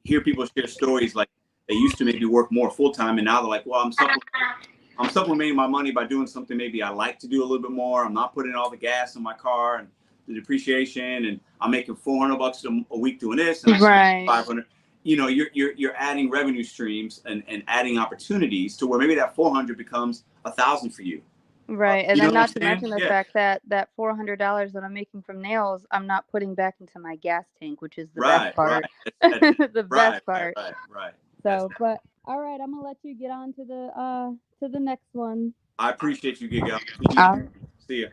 hear people share stories like they used to maybe work more full time, and now they're like, well, I'm supplementing my money by doing something maybe I like to do a little bit more. I'm not putting all the gas in my car and the depreciation, and I'm making $400 a week doing this, and I $500. You're adding revenue streams and adding opportunities to where maybe that 400 becomes 1,000 for you. Right. And then not to mention the fact that $400 that I'm making from nails, I'm not putting back into my gas tank, which is the best part. The best part. Right. So, but all right, I'm gonna let you get on to the next one. I appreciate you, Giga. See ya.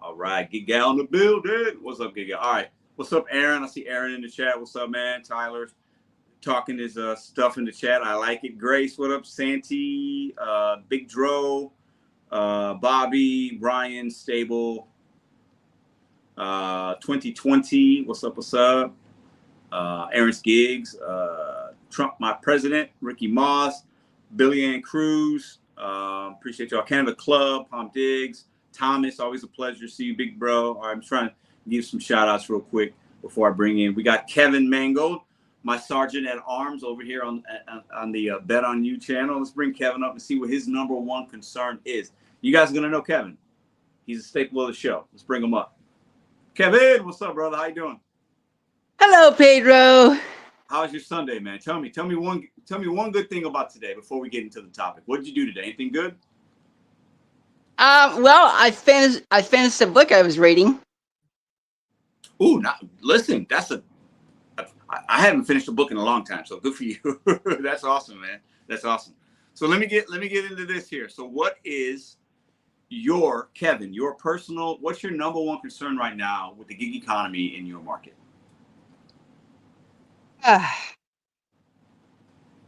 All right, Giga on the building. What's up, Giga? All right. What's up, Aaron? I see Aaron in the chat. What's up, man? Tyler's talking his stuff in the chat. I like it. Grace, what up? Santi, Big Dro, Bobby, Brian, Stable, 2020. What's up? What's up? Aaron's Gigs, Trump, my president, Ricky Moss, Billy Ann Cruz. Appreciate y'all. Canada Club, Palm Diggs, Thomas. Always a pleasure to see you, big bro. All right, I'm trying to give some shout outs real quick before I bring in. We got Kevin Mangold, my sergeant at arms over here on the BetonYou channel. Let's bring Kevin up and see what his number one concern is. You guys are gonna know Kevin. He's a staple of the show. Let's bring him up. Kevin, what's up, brother? How you doing? Hello, Pedro. How was your Sunday, man? Tell me one good thing about today before we get into the topic. What did you do today? Anything good? Well, I finished the book I was reading. Ooh, listen, I haven't finished a book in a long time, so good for you. That's awesome, man. That's awesome. So let me get into this here. So what is what's your number one concern right now with the gig economy in your market?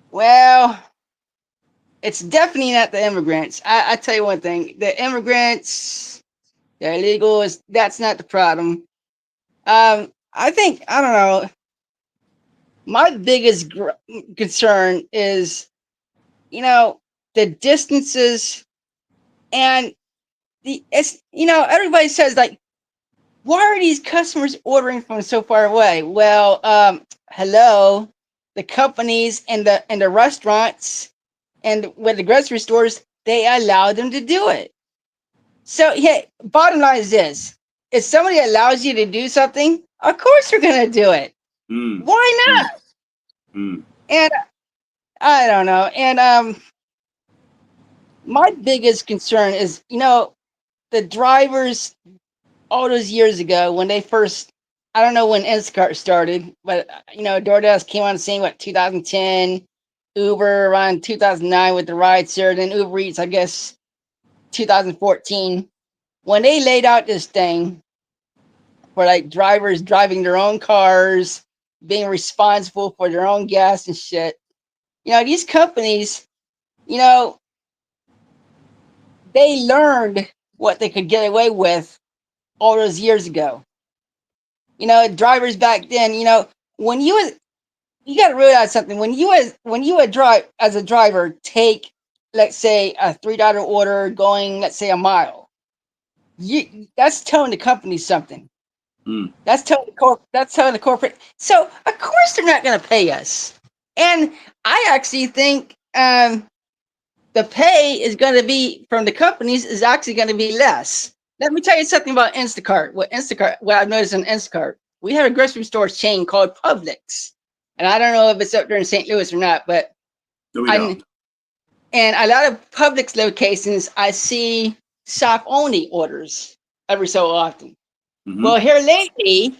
Well, it's definitely not the immigrants. I tell you one thing: the immigrants, they're illegal. That's not the problem. I think I don't know. My biggest concern is, the distances and everybody says like, why are these customers ordering from so far away? Well, hello, the companies and the restaurants and with the grocery stores, they allow them to do it. So yeah, bottom line is this: if somebody allows you to do something, of course you're gonna do it. Mm. Why not? Mm. And I don't know. And my biggest concern is, the drivers all those years ago when they first, I don't know when Instacart started, but DoorDash came on the scene, 2010, Uber around 2009 with the rideshare, then Uber Eats, I guess, 2014. When they laid out this thing for like drivers driving their own cars, being responsible for their own gas and shit, these companies, they learned what they could get away with all those years ago. Drivers back then, when you got to realize something. When you drive as a driver, take, let's say, a $3 order going, let's say, a mile. That's telling the company something. Mm. That's telling the corporate. So of course they're not going to pay us. And I actually think the pay is going to be from the companies is actually going to be less. Let me tell you something about Instacart. What I've noticed in Instacart, we have a grocery store chain called Publix, and I don't know if it's up there in St. Louis or not, but No, we don't. and a lot of Publix locations, I see shop only orders every so often. Mm-hmm. Well, here lately,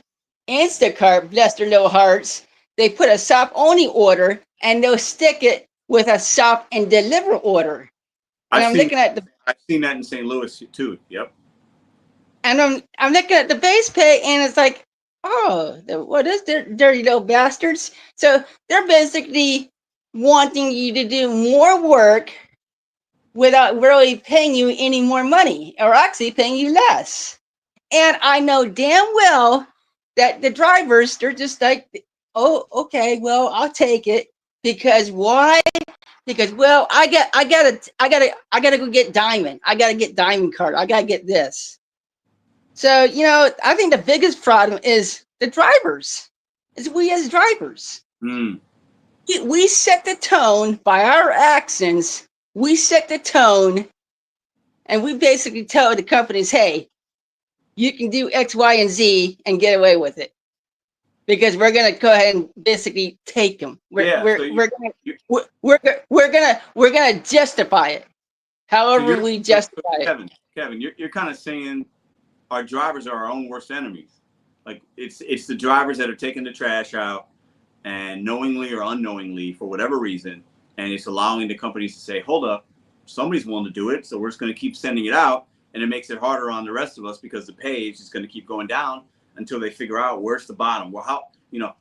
Instacart, bless their little hearts, they put a shop only order and they'll stick it with a shop and deliver order. And I've seen that in St. Louis too. Yep. And I'm looking at the base pay, and it's like, oh, what is their dirty little bastards? So they're basically wanting you to do more work without really paying you any more money, or actually paying you less. And I know damn well that the drivers, they're just like, oh, okay, well, I'll take it. Because why? Because, well, I gotta go get Diamond. I gotta get Diamond card. I gotta get this. So, I think the biggest problem is the drivers. It's we as drivers. Mm. We set the tone by our actions. We set the tone, and we basically tell the companies, hey, you can do X, Y, and Z and get away with it. Because we're gonna go ahead and basically take them. We're gonna justify it. However, we justify it. Kevin, you're kind of saying our drivers are our own worst enemies. Like it's the drivers that are taking the trash out and knowingly or unknowingly for whatever reason, and it's allowing the companies to say, hold up, somebody's willing to do it, so we're just going to keep sending it out, and it makes it harder on the rest of us because the pay is just going to keep going down until they figure out where's the bottom. Well,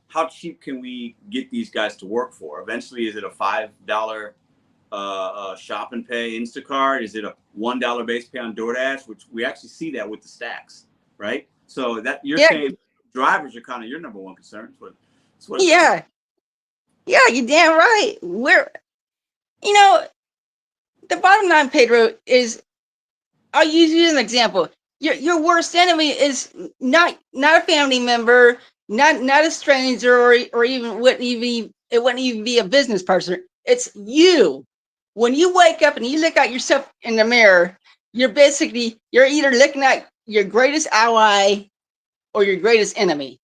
how cheap can we get these guys to work for? Eventually, is it a $5 shop and pay Instacart? Is it a $1 base pay on DoorDash? Which we actually see that with the stacks, right? So that you're saying drivers are kind of your number one concern. Yeah, you're damn right. The bottom line, Pedro, is I'll use you as an example. Your worst enemy is not a family member, not a stranger, or even it wouldn't even be a business person. It's you. When you wake up and you look at yourself in the mirror, you're either looking at your greatest ally or your greatest enemy.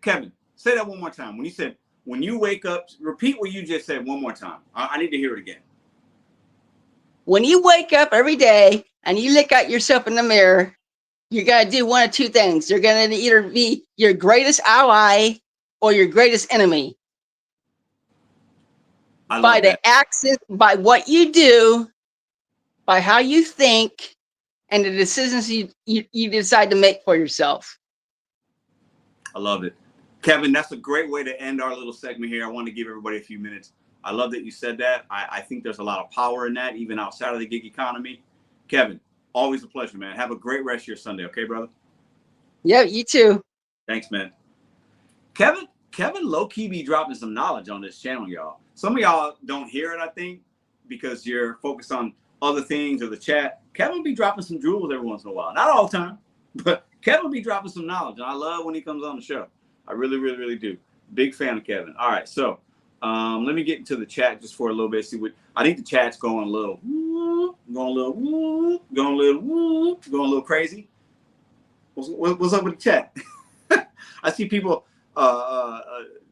Kevin, say that one more time. When you said, when you wake up, repeat what you just said one more time. I need to hear it again. When you wake up every day and you look at yourself in the mirror, you got to do one of two things. You're going to either be your greatest ally or your greatest enemy. By the actions, by what you do, by how you think, and the decisions you decide to make for yourself. I love it. Kevin, that's a great way to end our little segment here. I want to give everybody a few minutes. I love that you said that. I think there's a lot of power in that, even outside of the gig economy. Kevin, always a pleasure, man. Have a great rest of your Sunday, okay, brother? Yeah, you too. Thanks, man. Kevin low-key be dropping some knowledge on this channel, y'all. Some of y'all don't hear it, I think, because you're focused on other things or the chat. Kevin be dropping some jewels every once in a while. Not all the time, but Kevin be dropping some knowledge, and I love when he comes on the show. I really, really, really do. Big fan of Kevin. All right, so let me get into the chat just for a little bit. See what I think the chat's going a little, going a little crazy. What's up with the chat? I see people,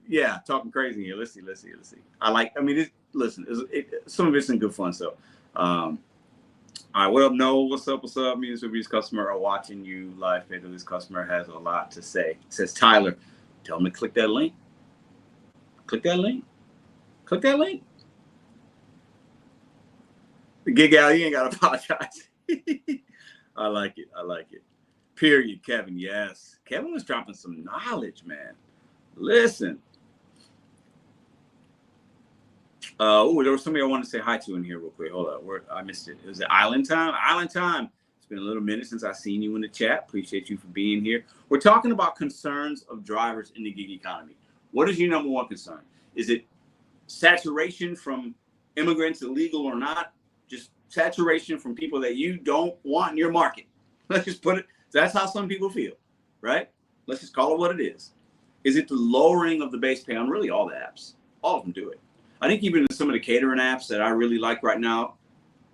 yeah, talking crazy here. Let's see. Listen, some of it's in good fun. So, all right, what up, Noel? What's up? Me and Superbe's customer are watching you live. Pedro, this customer has a lot to say. It says Tyler, tell him to click that link. Click that link. The gig out, you ain't got to apologize. I like it. Period, Kevin. Yes. Kevin was dropping some knowledge, man. Listen. Oh, there was somebody I wanted to say hi to in here real quick. Hold up. I missed it. Was it Island Time? Island Time. It's been a little minute since I've seen you in the chat. Appreciate you for being here. We're talking about concerns of drivers in the gig economy. What is your number one concern? Is it saturation from immigrants, illegal or not? Just saturation from people that you don't want in your market. Let's just put it. That's how some people feel, right? Let's just call it what it is. Is it the lowering of the base pay on really all the apps? All of them do it. I think even some of the catering apps that I really like right now,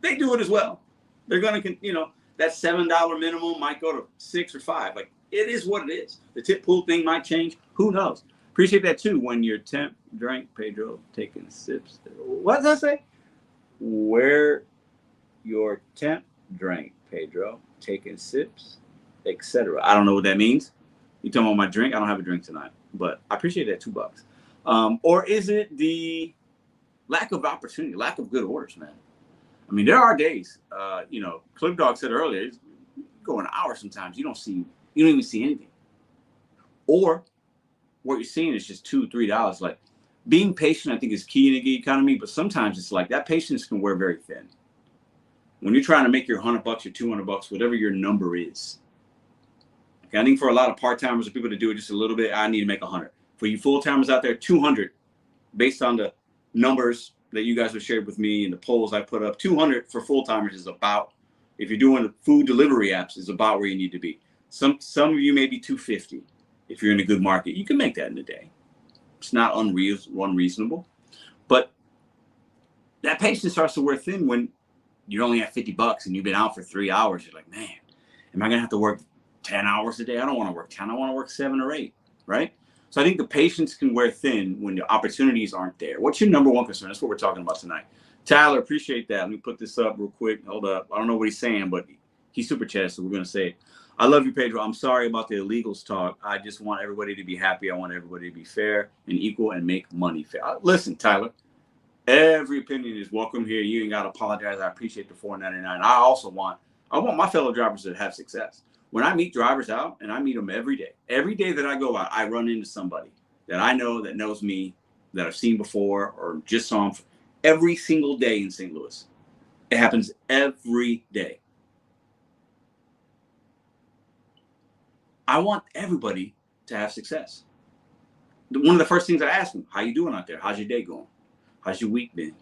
they do it as well. They're going to, that $7 minimum might go to $6 or $5. Like, it is what it is. The tip pool thing might change. Who knows? Appreciate that too. When your temp drank, Pedro, taking sips. What does that say? Where your temp drank, Pedro, taking sips, etc. I don't know what that means. You talking about my drink? I don't have a drink tonight, but I appreciate that $2. Or is it the lack of opportunity, lack of good orders, man? I mean, there are days, Clip Dog said earlier, it's go an hour sometimes. You don't even see anything. Or what you're seeing is just $2, $3. Like, being patient, I think, is key in the gig economy, but sometimes it's like that patience can wear very thin. When you're trying to make your $100, your $200, whatever your number is. Okay, I think for a lot of part-timers or people to do it just a little bit, I need to make 100. For you full-timers out there, 200, based on the numbers that you guys have shared with me and the polls I put up, 200 for full-timers is about, if you're doing food delivery apps, is about where you need to be. Some of you may be 250. If you're in a good market, you can make that in a day. It's not unreasonable, but that patience starts to wear thin when you're only at $50 and you've been out for 3 hours. You're like, man, am I gonna have to work 10 hours a day? I don't want to work 10. I want to work 7 or 8, right? So I think the patience can wear thin when the opportunities aren't there. What's your number one concern? That's what we're talking about tonight. Tyler, appreciate that. Let me put this up real quick. Hold up. I don't know what he's saying, but he's super chatted, so we're gonna say it. I love you, Pedro. I'm sorry about the illegals talk. I just want everybody to be happy. I want everybody to be fair and equal and make money fair. Listen, Tyler, every opinion is welcome here. You ain't got to apologize. I appreciate the $4.99. I want my fellow drivers to have success. When I meet drivers out, and I meet them every day that I go out, I run into somebody that I know that knows me, that I've seen before or just saw them every single day in St. Louis. It happens every day. I want everybody to have success. One of the first things I ask them, how you doing out there? How's your day going? How's your week been?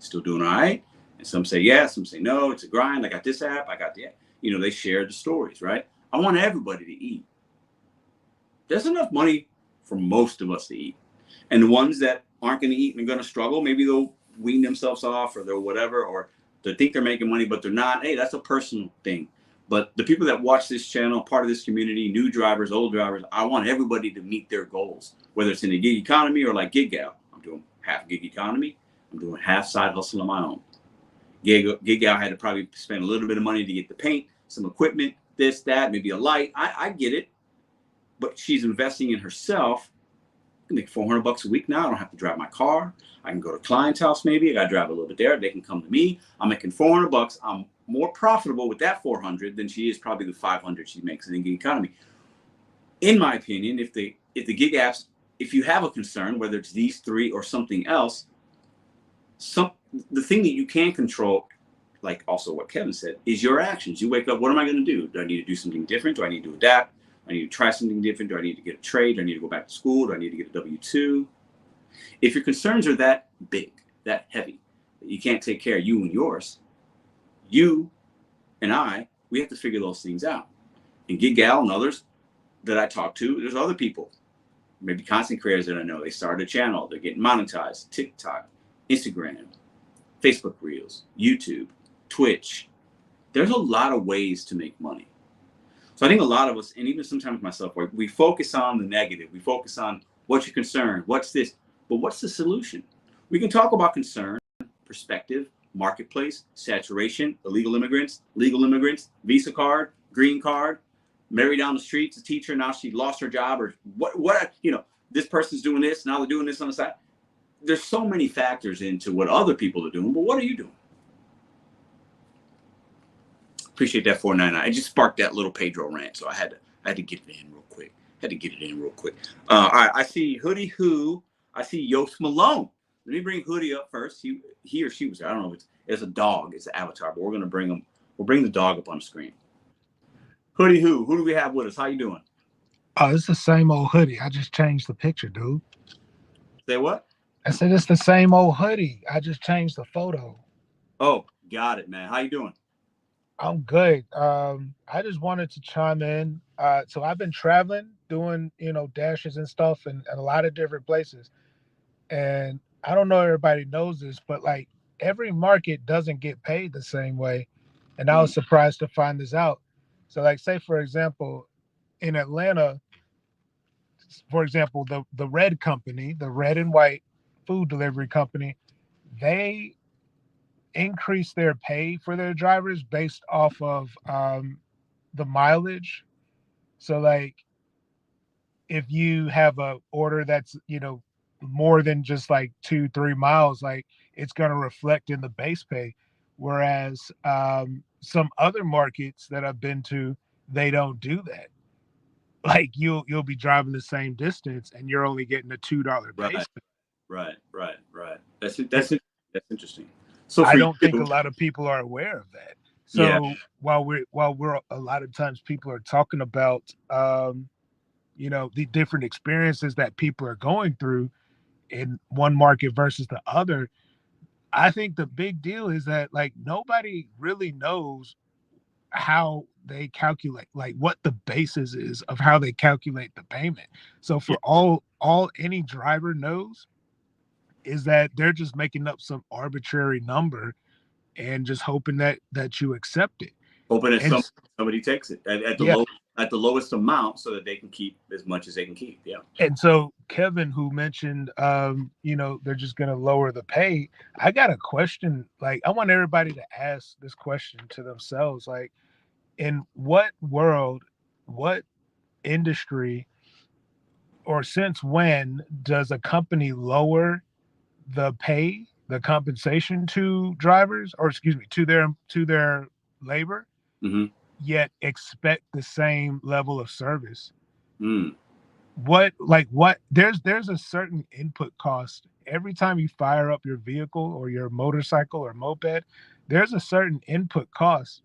Still doing all right? And some say yes, some say no. It's a grind. I got this app. I got that. They share the stories, right? I want everybody to eat. There's enough money for most of us to eat. And the ones that aren't going to eat and are going to struggle, maybe they'll wean themselves off or they'll whatever, or they think they're making money, but they're not. Hey, that's a personal thing. But the people that watch this channel, part of this community, new drivers, old drivers, I want everybody to meet their goals, whether it's in the gig economy or like Gig Gal. I'm doing half gig economy. I'm doing half side hustle on my own. Gig Gal had to probably spend a little bit of money to get the paint, some equipment, this, that, maybe a light. I get it. But she's investing in herself. I can make $400 a week now. I don't have to drive my car. I can go to client's house maybe. I got to drive a little bit there. They can come to me. I'm making $400. I'm more profitable with that 400 than she is probably the 500 she makes in the gig economy. In my opinion, if the gig apps, if you have a concern, whether it's these three or something else, the thing that you can control, like also what Kevin said, is your actions. You wake up, what am I going to do? Do I need to do something different? Do I need to adapt? I need to try something different. Do I need to get a trade? Do I need to go back to school? Do I need to get a W-2? If your concerns are that big, that heavy, that you can't take care of you and yours, you and I, we have to figure those things out. And Gig Gal and others that I talk to, there's other people, maybe content creators that I know. They started a channel. They're getting monetized. TikTok, Instagram, Facebook Reels, YouTube, Twitch. There's a lot of ways to make money. So I think a lot of us, and even sometimes myself, we focus on the negative. We focus on what's your concern, what's this, but what's the solution? We can talk about concern, perspective, marketplace, saturation, illegal immigrants, legal immigrants, Visa card, green card, Mary down the street's a teacher, now she lost her job, or what, this person's doing this, now they're doing this on the side. There's so many factors into what other people are doing, but what are you doing? Appreciate that 499. I just sparked that little Pedro rant, so I had to get it in real quick. All right, I see Hoodie Who. I see Yos Malone. Let me bring Hoodie up first. He or she was, I don't know if it's a dog, it's an avatar, but we're gonna bring him. We'll bring the dog up on the screen. Hoodie Who do we have with us? How you doing? Oh, it's the same old Hoodie. I just changed the picture, dude. Say what? I said it's the same old Hoodie. I just changed the photo. Oh, got it, man. How you doing? I'm good. I just wanted to chime in. So I've been traveling, doing, dashes and stuff in a lot of different places. And I don't know if everybody knows this, but like every market doesn't get paid the same way. And I was surprised to find this out. So like, say, for example, in Atlanta, for example, the Red Company, the red and white food delivery company, they increase their pay for their drivers based off of the mileage. So like if you have a order that's more than just like 2-3 miles, like it's going to reflect in the base pay, whereas some other markets that I've been to, they don't do that. Like you'll be driving the same distance and you're only getting a $2 base pay. Right. That's interesting. So I don't think a lot of people are aware of that. So yeah. while we're a lot of times people are talking about the different experiences that people are going through in one market versus the other, I think the big deal is that like nobody really knows how they calculate, like what the basis is of how they calculate the payment. So for all any driver knows is that they're just making up some arbitrary number and just hoping that you accept it. Hoping that somebody takes it at the lowest amount so that they can keep as much as they can keep. Yeah. And so Kevin, who mentioned, they're just going to lower the pay. I got a question. Like, I want everybody to ask this question to themselves. Like, in what world, what industry, or since when does a company lower the pay, the compensation to drivers, or excuse me, to their labor, yet expect the same level of service? There's a certain input cost every time you fire up your vehicle or your motorcycle or moped. There's a certain input cost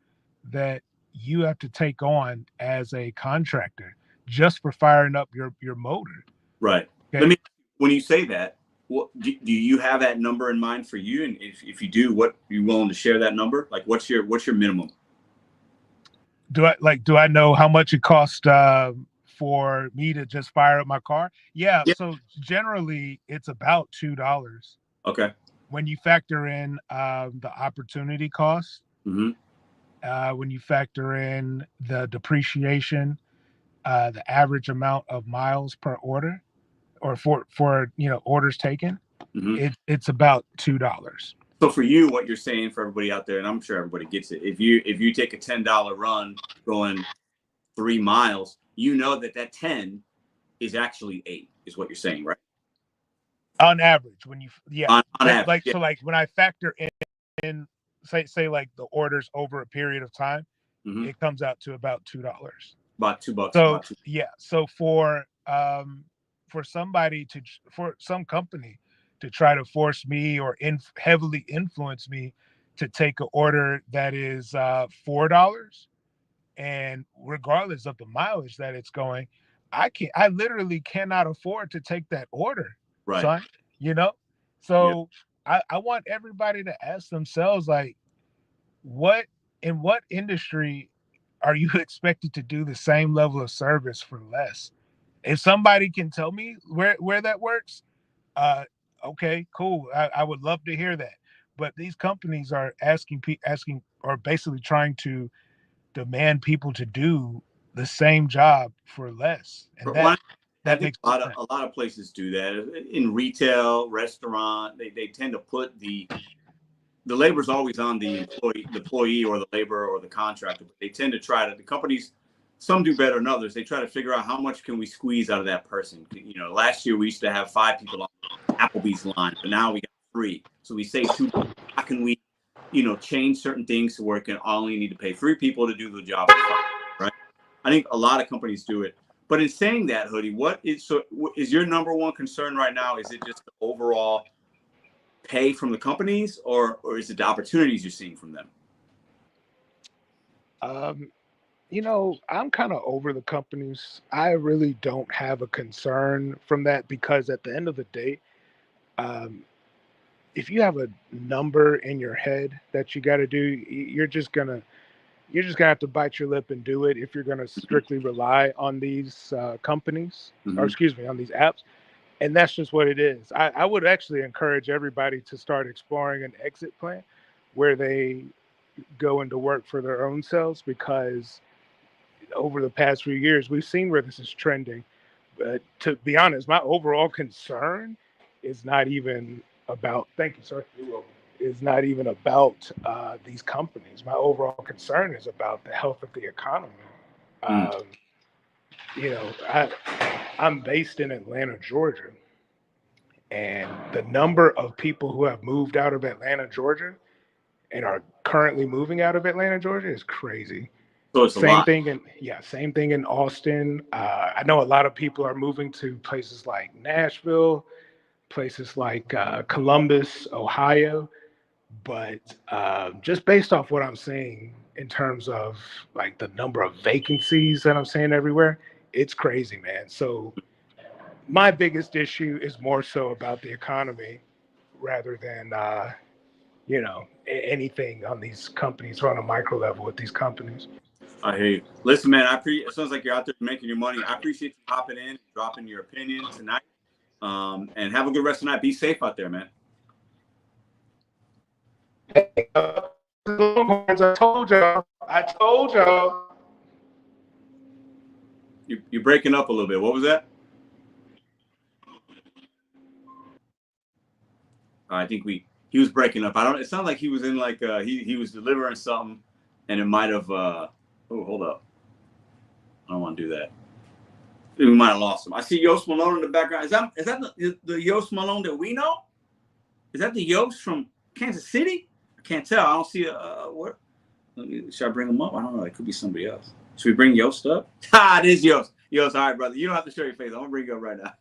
that you have to take on as a contractor just for firing up your motor. Right. Okay? When you say that, what do you have that number in mind for you? And if you do, what are you willing to share that number? Like what's your minimum? Do I know how much it costs for me to just fire up my car? Yeah. So generally it's about $2. Okay. When you factor in the opportunity cost, when you factor in the depreciation, the average amount of miles per order, or for orders taken, it's about $2. So for you, what you're saying for everybody out there, and I'm sure everybody gets it, if you take a $10 run going 3 miles, you know that 10 is actually 8, is what you're saying, right? On average, when you on average, so like when I factor in say like the orders over a period of time, it comes out to about $2. About $2. So so for somebody for some company to try to force me or heavily influence me to take an order that is $4. And regardless of the mileage that it's going, I literally cannot afford to take that order, Right. son. You know? So I want everybody to ask themselves, like, in what industry are you expected to do the same level of service for less? If somebody can tell me where that works, okay, cool. I would love to hear that. But these companies are asking or basically trying to demand people to do the same job for less, and Well, I that think makes a lot of places do that in retail, restaurant. They tend to put the labor's always on the employee or the laborer or the contractor. But they tend to try to, the companies, some do better than others. They try to figure out how much can we squeeze out of that person. You know, last year we used to have 5 people on Applebee's line, but now we got 3. So we save 2. How can we, change certain things to where it can only need to pay 3 people to do the job, right? I think a lot of companies do it. But in saying that, Hoodie, is your number one concern right now? Is it just the overall pay from the companies, or is it the opportunities you're seeing from them? I'm kind of over the companies. I really don't have a concern from that, because at the end of the day, if you have a number in your head that you got to do, you're just gonna have to bite your lip and do it if you're gonna strictly rely on these companies, or excuse me, on these apps. And that's just what it is. I would actually encourage everybody to start exploring an exit plan where they go into work for their own selves, because over the past few years, we've seen where this is trending. But to be honest, my overall concern is not even about, thank you, sir, is not even about these companies. My overall concern is about the health of the economy. Um, I'm based in Atlanta, Georgia, and the number of people who have moved out of Atlanta, Georgia, and are currently moving out of Atlanta, Georgia, is crazy. So it's a lot. Same thing in Austin. I know a lot of people are moving to places like Nashville, places like Columbus, Ohio. But just based off what I'm seeing in terms of like the number of vacancies that I'm seeing everywhere, it's crazy, man. So my biggest issue is more so about the economy rather than anything on these companies, or on a micro level with these companies. I hear you. Listen, man, it sounds like you're out there making your money. I appreciate you hopping in, dropping your opinion tonight. And have a good rest of the night. Be safe out there, man. I told y'all. You're breaking up a little bit. What was that? I think he was breaking up. It sounded like he was in like he was delivering something, and it might have oh, hold up. I don't want to do that. We might have lost him. I see Yos Malone in the background. Is that the Yos Malone that we know? Is that the Yos from Kansas City? I can't tell. I don't see what. Should I bring him up? I don't know. It could be somebody else. Should we bring Yost up? It is Yost. Yost, all right, brother. You don't have to show your face. I'm gonna bring you up right now.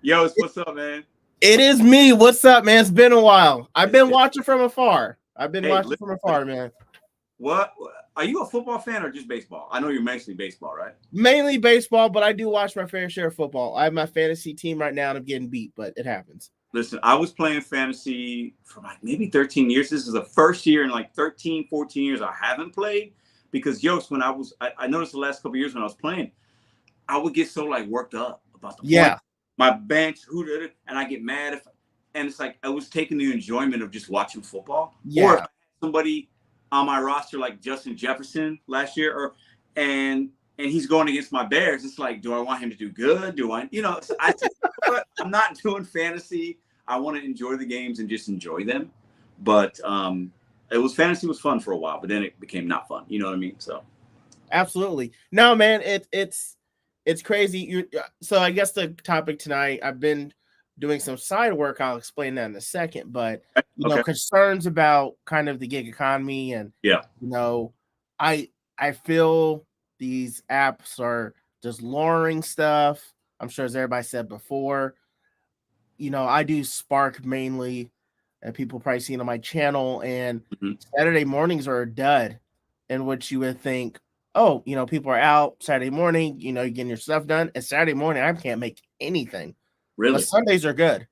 Yost, what's up, man? It is me. What's up, man? It's been a while. I've been watching from afar. Man. What? Are you a football fan or just baseball? I know you're mostly baseball, right? Mainly baseball, but I do watch my fair share of football. I have my fantasy team right now, and I'm getting beat, but it happens. Listen, I was playing fantasy for like maybe 13 years. This is the first year in like 13, 14 years I haven't played, because Yost, when I noticed the last couple of years when I was playing, I would get so like worked up about the point. My bench, and I get mad and it's like I was taking the enjoyment of just watching football. Yeah. Or if I had somebody on my roster like Justin Jefferson last year, and he's going against my Bears, it's like, do I want him to do good? Do I, I'm not doing fantasy. I want to enjoy the games and just enjoy them. But fantasy was fun for a while, but then it became not fun. You know what I mean? So absolutely. No, man, it's crazy. So I guess the topic tonight, I've been doing some side work. I'll explain that in a second, but concerns about kind of the gig economy, and I feel these apps are just luring stuff. I'm sure, as everybody said before, I do Spark mainly, and people probably seen on my channel. And Mhm. Saturday mornings are a dud, in which you would think, oh, people are out Saturday morning, you're getting your stuff done. And Saturday morning, I can't make anything. But Really? Sundays are good.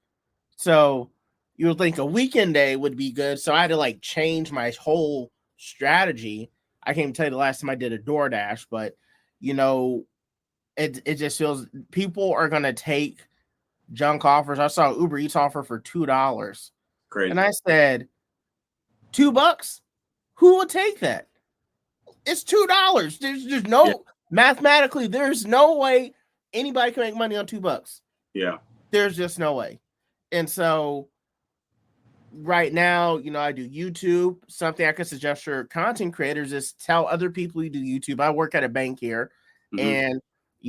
So you would think a weekend day would be good. So I had to like change my whole strategy. I can't even tell you the last time I did a DoorDash, but it just feels people are gonna take junk offers. I saw Uber Eats offer for $2. Crazy. And I said, $2? Who will take that? It's $2. There's no mathematically, there's no way anybody can make money on $2. Yeah. There's just no way. And so right now, I do YouTube. Something I could suggest for content creators is tell other people you do YouTube. I work at a bank here, and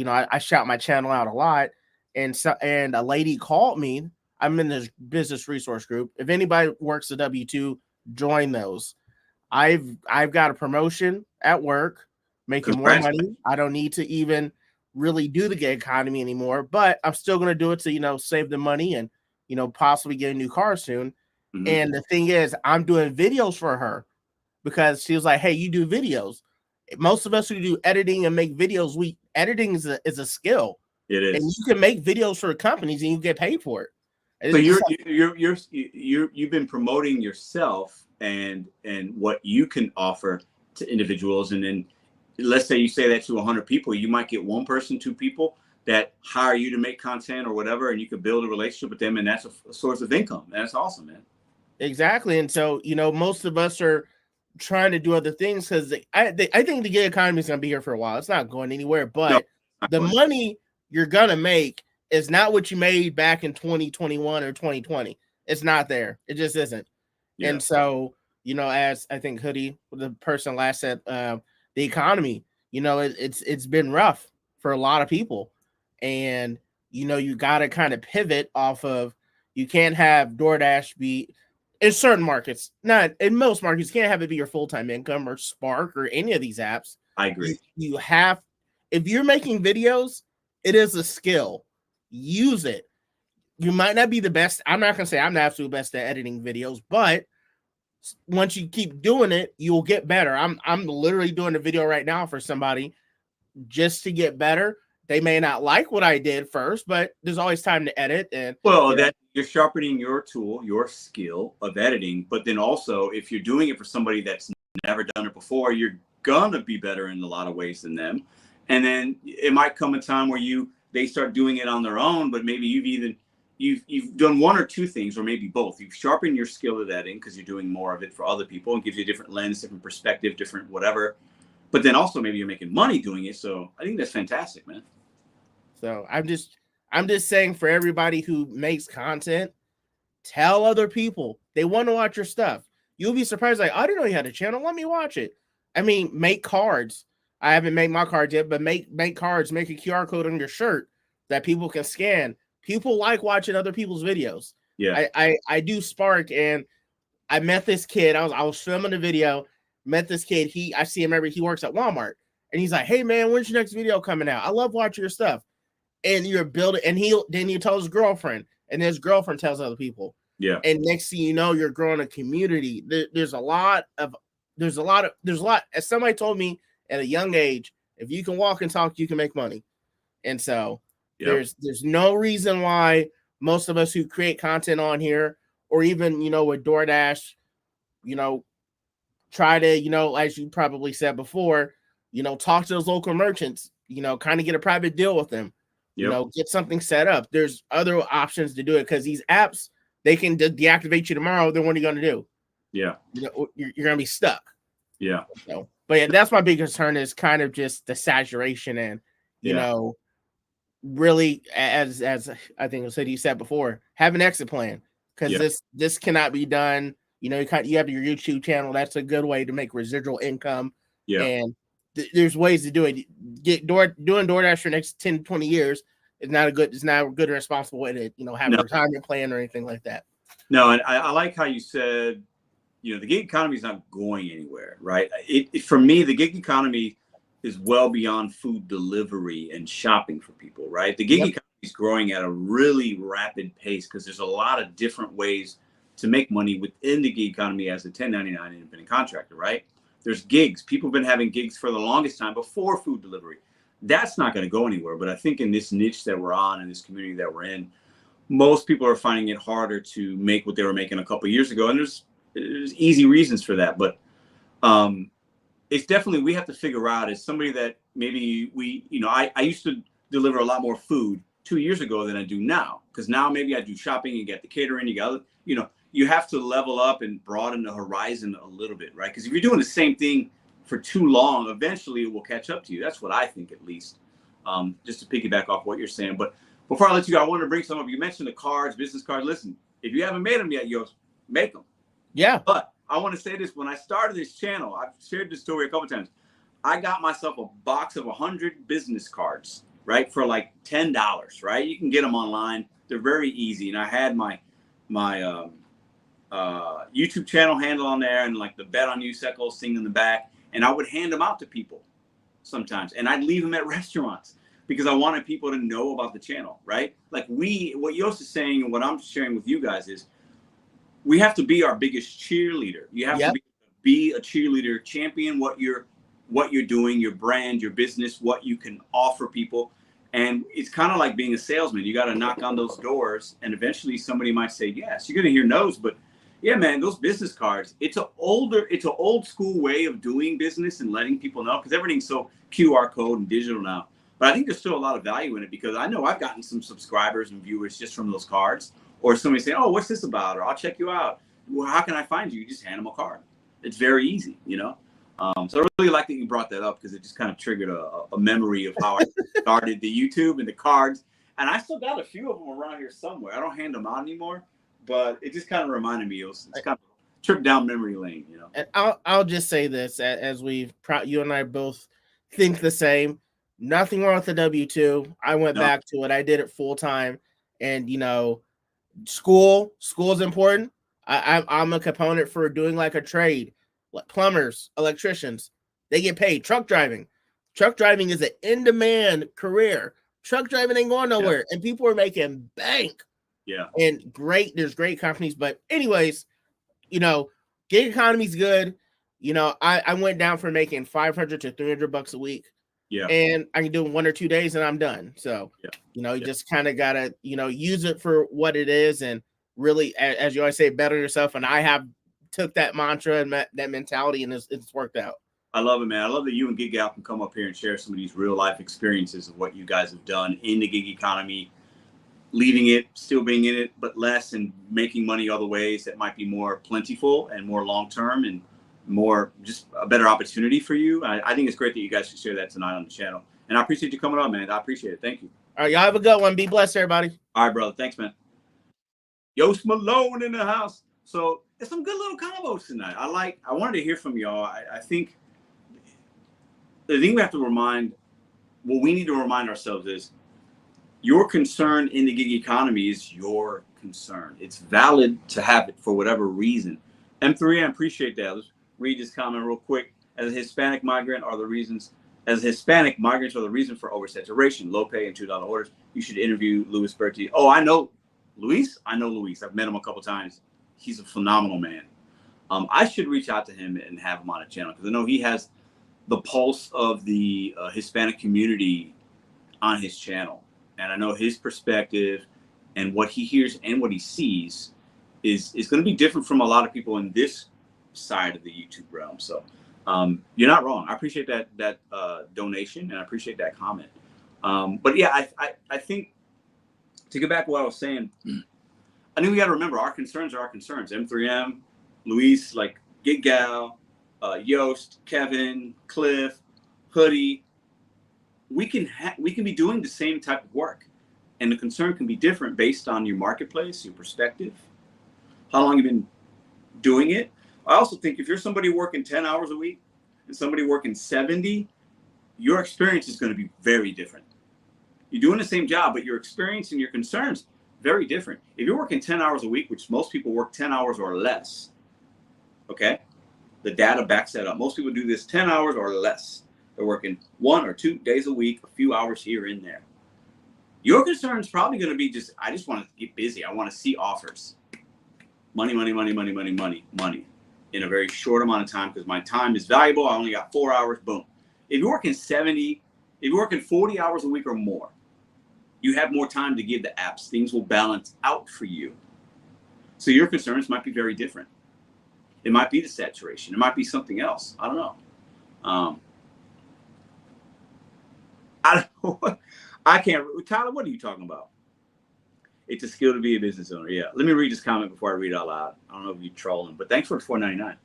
I shout my channel out a lot. And a lady called me. I'm in this business resource group. If anybody works a W-2, join those. I've got a promotion at work, making more money. I don't need to even really do the gig economy anymore, but I'm still going to do it to save the money and possibly get a new car soon. And the thing is, I'm doing videos for her because she was like, hey, you do videos. Most of us who do editing and make videos, editing is a skill. It is. And you can make videos for companies and you get paid for it. And so you've been promoting yourself and what you can offer to individuals. And then let's say you say that to 100 people, you might get one person, two people that hire you to make content or whatever, and you can build a relationship with them, and that's a source of income. That's awesome, man. Exactly. And so, most of us are trying to do other things because I think the gig economy is going to be here for a while. It's not going anywhere, but the money you're going to make is not what you made back in 2021 or 2020. It's not there. It just isn't. Yeah. And so, as I think Hoodie, the person last said, the economy, it's been rough for a lot of people. And, you got to kind of pivot off of, you can't have DoorDash be in certain markets, not in most markets, you can't have it be your full-time income or Spark or any of these apps. I agree. You have, if you're making videos, it is a skill. Use it. You might not be the best. I'm not going to say I'm the absolute best at editing videos, but once you keep doing it, you'll get better. I'm literally doing a video right now for somebody just to get better. They may not like what I did first, but there's always time to edit. And that you're sharpening your tool, your skill of editing. But then also, if you're doing it for somebody that's never done it before, you're gonna be better in a lot of ways than them. And then it might come a time where they start doing it on their own, but maybe you've done one or two things, or maybe both. You've sharpened your skill at editing because you're doing more of it for other people and gives you a different lens, different perspective, different whatever. But then also maybe you're making money doing it. So I think that's fantastic, man. So I'm just saying, for everybody who makes content, tell other people. They want to watch your stuff. You'll be surprised. Like, I didn't know you had a channel. Let me watch it. I mean, make cards. I haven't made my cards yet, but make cards. Make a QR code on your shirt that people can scan. People like watching other people's videos. Yeah. I do Spark, and I met this kid. I was filming a video. Met this kid. I see him he works at Walmart, and he's like, hey man, when's your next video coming out? I love watching your stuff. And you're building, and then you tell his girlfriend, and his girlfriend tells other people. Yeah. And next thing you know, you're growing a community. There's a lot. As somebody told me at a young age, if you can walk and talk, you can make money. And so there's no reason why most of us who create content on here, or even with DoorDash, try to as you probably said before, talk to those local merchants. Kind of get a private deal with them. Get something set up. There's other options to do it, because these apps, they can deactivate you tomorrow. Then what are you going to do? Yeah. You're going to be stuck. Yeah. But yeah, that's my big concern, is kind of just the saturation, and, really, as I think you said before, have an exit plan, because this cannot be done. You have your YouTube channel. That's a good way to make residual income. Yeah. And there's ways to do it. Doing DoorDash for the next 10, 20 years is not a good and responsible way to, have a retirement plan or anything like that. No, and I like how you said, the gig economy is not going anywhere, right? For me, the gig economy is well beyond food delivery and shopping for people, right? The gig economy growing at a really rapid pace because there's a lot of different ways to make money within the gig economy as a 1099 independent contractor, right? There's gigs. People have been having gigs for the longest time before food delivery. That's not going to go anywhere. But I think in this niche that we're on, in this community that we're in, most people are finding it harder to make what they were making a couple of years ago. And there's easy reasons for that. But it's definitely, we have to figure out, as somebody that maybe I used to deliver a lot more food 2 years ago than I do now. Because now maybe I do shopping and get the catering, you have to level up and broaden the horizon a little bit, right? Because if you're doing the same thing for too long, eventually it will catch up to you. That's what I think, at least, just to piggyback off what you're saying. But before I let you go, I wanted to bring some up. You mentioned the cards, business cards. Listen, if you haven't made them yet, Yos, make them. Yeah. But I want to say this. When I started this channel, I've shared this story a couple times. I got myself a box of 100 business cards, right, for like $10, right? You can get them online. They're very easy. And I had my YouTube channel handle on there, and like the BetonYou secos thing in the back, and I would hand them out to people sometimes, and I'd leave them at restaurants because I wanted people to know about the channel, right? Like what Yos is saying and what I'm sharing with you guys is we have to be our biggest cheerleader. You have to be a cheerleader, champion what you're doing, your brand, your business, what you can offer people. And it's kind of like being a salesman. You got to knock on those doors, and eventually somebody might say yes. You're going to hear no's, but yeah, man, those business cards, it's an old school way of doing business and letting people know, because everything's so QR code and digital now. But I think there's still a lot of value in it, because I know I've gotten some subscribers and viewers just from those cards, or somebody saying, oh, what's this about? Or I'll check you out. Well, how can I find you? You just hand them a card. It's very easy, So I really like that you brought that up, because it just kind of triggered a memory of how I started the YouTube and the cards. And I still got a few of them around here somewhere. I don't hand them out anymore, but it just kind of reminded me. It's kind of a trip down memory lane, And I'll just say this, as you and I both think the same. Nothing wrong with the W-2. I went back to it. I did it full time, and school is important. I'm a component for doing like a trade. Plumbers, electricians, they get paid. Truck driving is an in-demand career. Truck driving ain't going nowhere, and people are making bank. Yeah. And there's great companies, but anyways, gig economy's good. I went down from making $500 to $300 a week. Yeah. And I can do it 1 or 2 days and I'm done. So, you just kind of gotta, use it for what it is, and really, as you always say, better yourself. And I have took that mantra and that mentality, and it's worked out. I love it, man. I love that you and Gig Gal can come up here and share some of these real life experiences of what you guys have done in the gig economy, leaving it, still being in it, but less, and making money other ways that might be more plentiful and more long-term and more just a better opportunity for you. I think it's great that you guys should share that tonight on the channel. And I appreciate you coming on, man. I appreciate it. Thank you. All right, y'all have a good one. Be blessed, everybody. All right, brother. Thanks, man. Yos Malone in the house. So there's some good little combos tonight. I wanted to hear from y'all. I think the thing we have to we need to remind ourselves is your concern in the gig economy is your concern. It's valid to have it for whatever reason. M3, I appreciate that. Let's read this comment real quick. As a Hispanic migrants are the reason for oversaturation, low pay, and $2 orders. You should interview Luis Berti. Oh, I know Luis. I've met him a couple times. He's a phenomenal man. I should reach out to him and have him on a channel, because I know he has the pulse of the Hispanic community on his channel. And I know his perspective and what he hears and what he sees is going to be different from a lot of people in this side of the YouTube realm. So you're not wrong. I appreciate that donation, and I appreciate that comment. But yeah, I think, to get back to what I was saying, I think we got to remember our concerns are our concerns. M3M, Luis, like Gig Gal, Yost, Kevin, Cliff, Hoodie. We can be doing the same type of work, and the concern can be different based on your marketplace, your perspective, how long you've been doing it. I also think if you're somebody working 10 hours a week and somebody working 70, your experience is going to be very different. You're doing the same job, but your experience and your concerns, very different. If you're working 10 hours a week, which most people work 10 hours or less, okay? The data backs that up. Most people do this 10 hours or less. They're working 1 or 2 days a week, a few hours here and there. Your concern is probably going to be just, I just want to get busy. I want to see offers. Money, money, money, money, money, money, money in a very short amount of time because my time is valuable. I only got 4 hours. Boom. If you're working 70, if you're working 40 hours a week or more, you have more time to give the apps. Things will balance out for you. So your concerns might be very different. It might be the saturation. It might be something else. I don't know. I don't know. I can't. Tyler, what are you talking about? It's a skill to be a business owner. Yeah. Let me read this comment before I read it out loud. I don't know if you're trolling, but thanks for $4.99.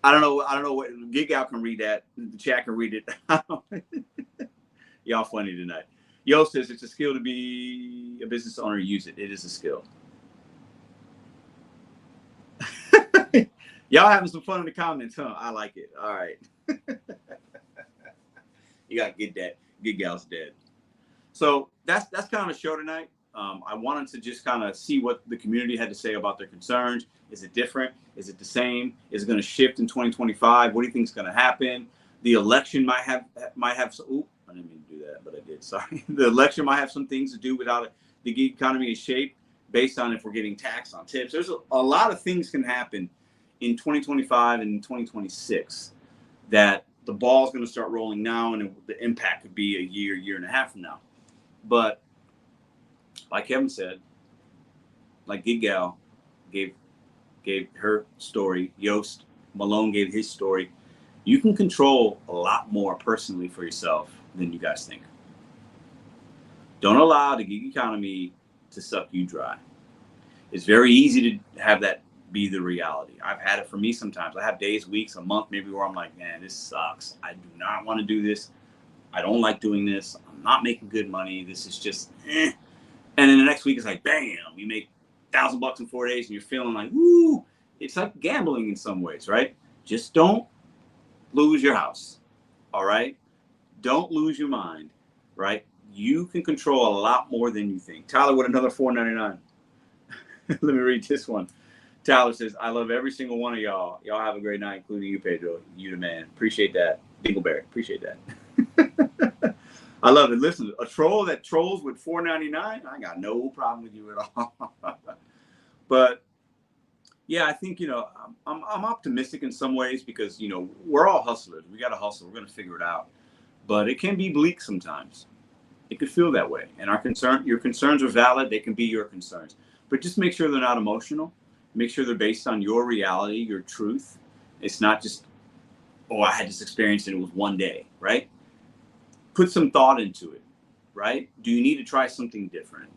I don't know what Gig Out can read that. The chat can read it. Y'all funny tonight. Yo says it's a skill to be a business owner. Use it. It is a skill. Y'all having some fun in the comments, huh? I like it. All right. You got to get that. Gig Gal's dead. So that's kind of the show tonight. I wanted to just kind of see what the community had to say about their concerns. Is it different? Is it the same? Is it going to shift in 2025? What do you think is going to happen? The election might have some, ooh, I didn't mean to do that, but I did. Sorry. The election might have some things to do with how the gig economy is shaped based on if we're getting taxed on tips. There's a lot of things can happen in 2025 and 2026 that the ball is going to start rolling now, and the impact could be a year and a half from now. But like Kevin said, like Gig Gal gave her story, Yos Malone gave his story, you can control a lot more personally for yourself than you guys think. Don't allow the gig economy to suck you dry. It's very easy to have that be the reality. I've had it for me sometimes. I have days, weeks, a month, maybe where I'm like, man, this sucks. I do not want to do this. I don't like doing this. I'm not making good money. This is just, eh. And then the next week it's like, bam, you make $1,000 in 4 days and you're feeling like, woo. It's like gambling in some ways, right? Just don't lose your house, all right? Don't lose your mind, right? You can control a lot more than you think. Tyler with another $4.99. Let me read this one. Tyler says, I love every single one of y'all. Y'all have a great night, including you, Pedro. You the man. Appreciate that. Dingleberry. Appreciate that. I love it. Listen, a troll that trolls with $4.99, I got no problem with you at all. But yeah, I think, I'm optimistic in some ways because, we're all hustlers. We got to hustle. We're going to figure it out. But it can be bleak sometimes. It could feel that way. And your concerns are valid. They can be your concerns. But just make sure they're not emotional. Make sure they're based on your reality, your truth. It's not just, I had this experience and it was one day, right? Put some thought into it, right? Do you need to try something different?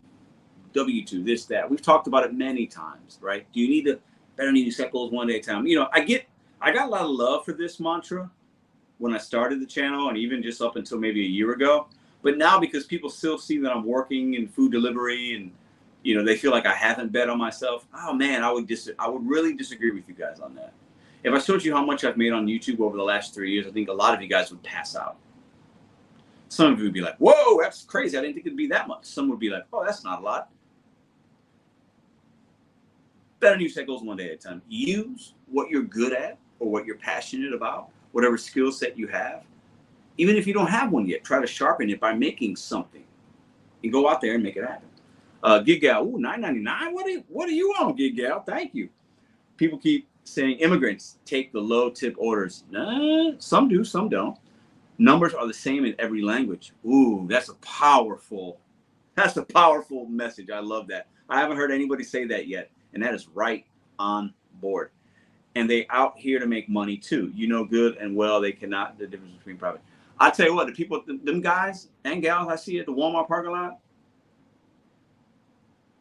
W2, this, that. We've talked about it many times, right? Do you need to better need to set goals one day at a time? I got a lot of love for this mantra when I started the channel and even just up until maybe a year ago. But now because people still see that I'm working in food delivery and they feel like I haven't bet on myself. Oh man, I would really disagree with you guys on that. If I showed you how much I've made on YouTube over the last 3 years, I think a lot of you guys would pass out. Some of you would be like, whoa, that's crazy. I didn't think it'd be that much. Some would be like, oh, that's not a lot. Better you set goals one day at a time. Use what you're good at or what you're passionate about, whatever skill set you have. Even if you don't have one yet, try to sharpen it by making something and go out there and make it happen. Gig Gal, ooh, $9.99. What are you on, Gig Gal? Thank you. People keep saying immigrants take the low tip orders. Nah, some do, some don't. Numbers are the same in every language. Ooh, that's a powerful message. I love that. I haven't heard anybody say that yet, and that is right on board. And they out here to make money too. Good and well, they cannot. The difference between profit. I tell you what, the people, them guys and gals I see at the Walmart parking lot,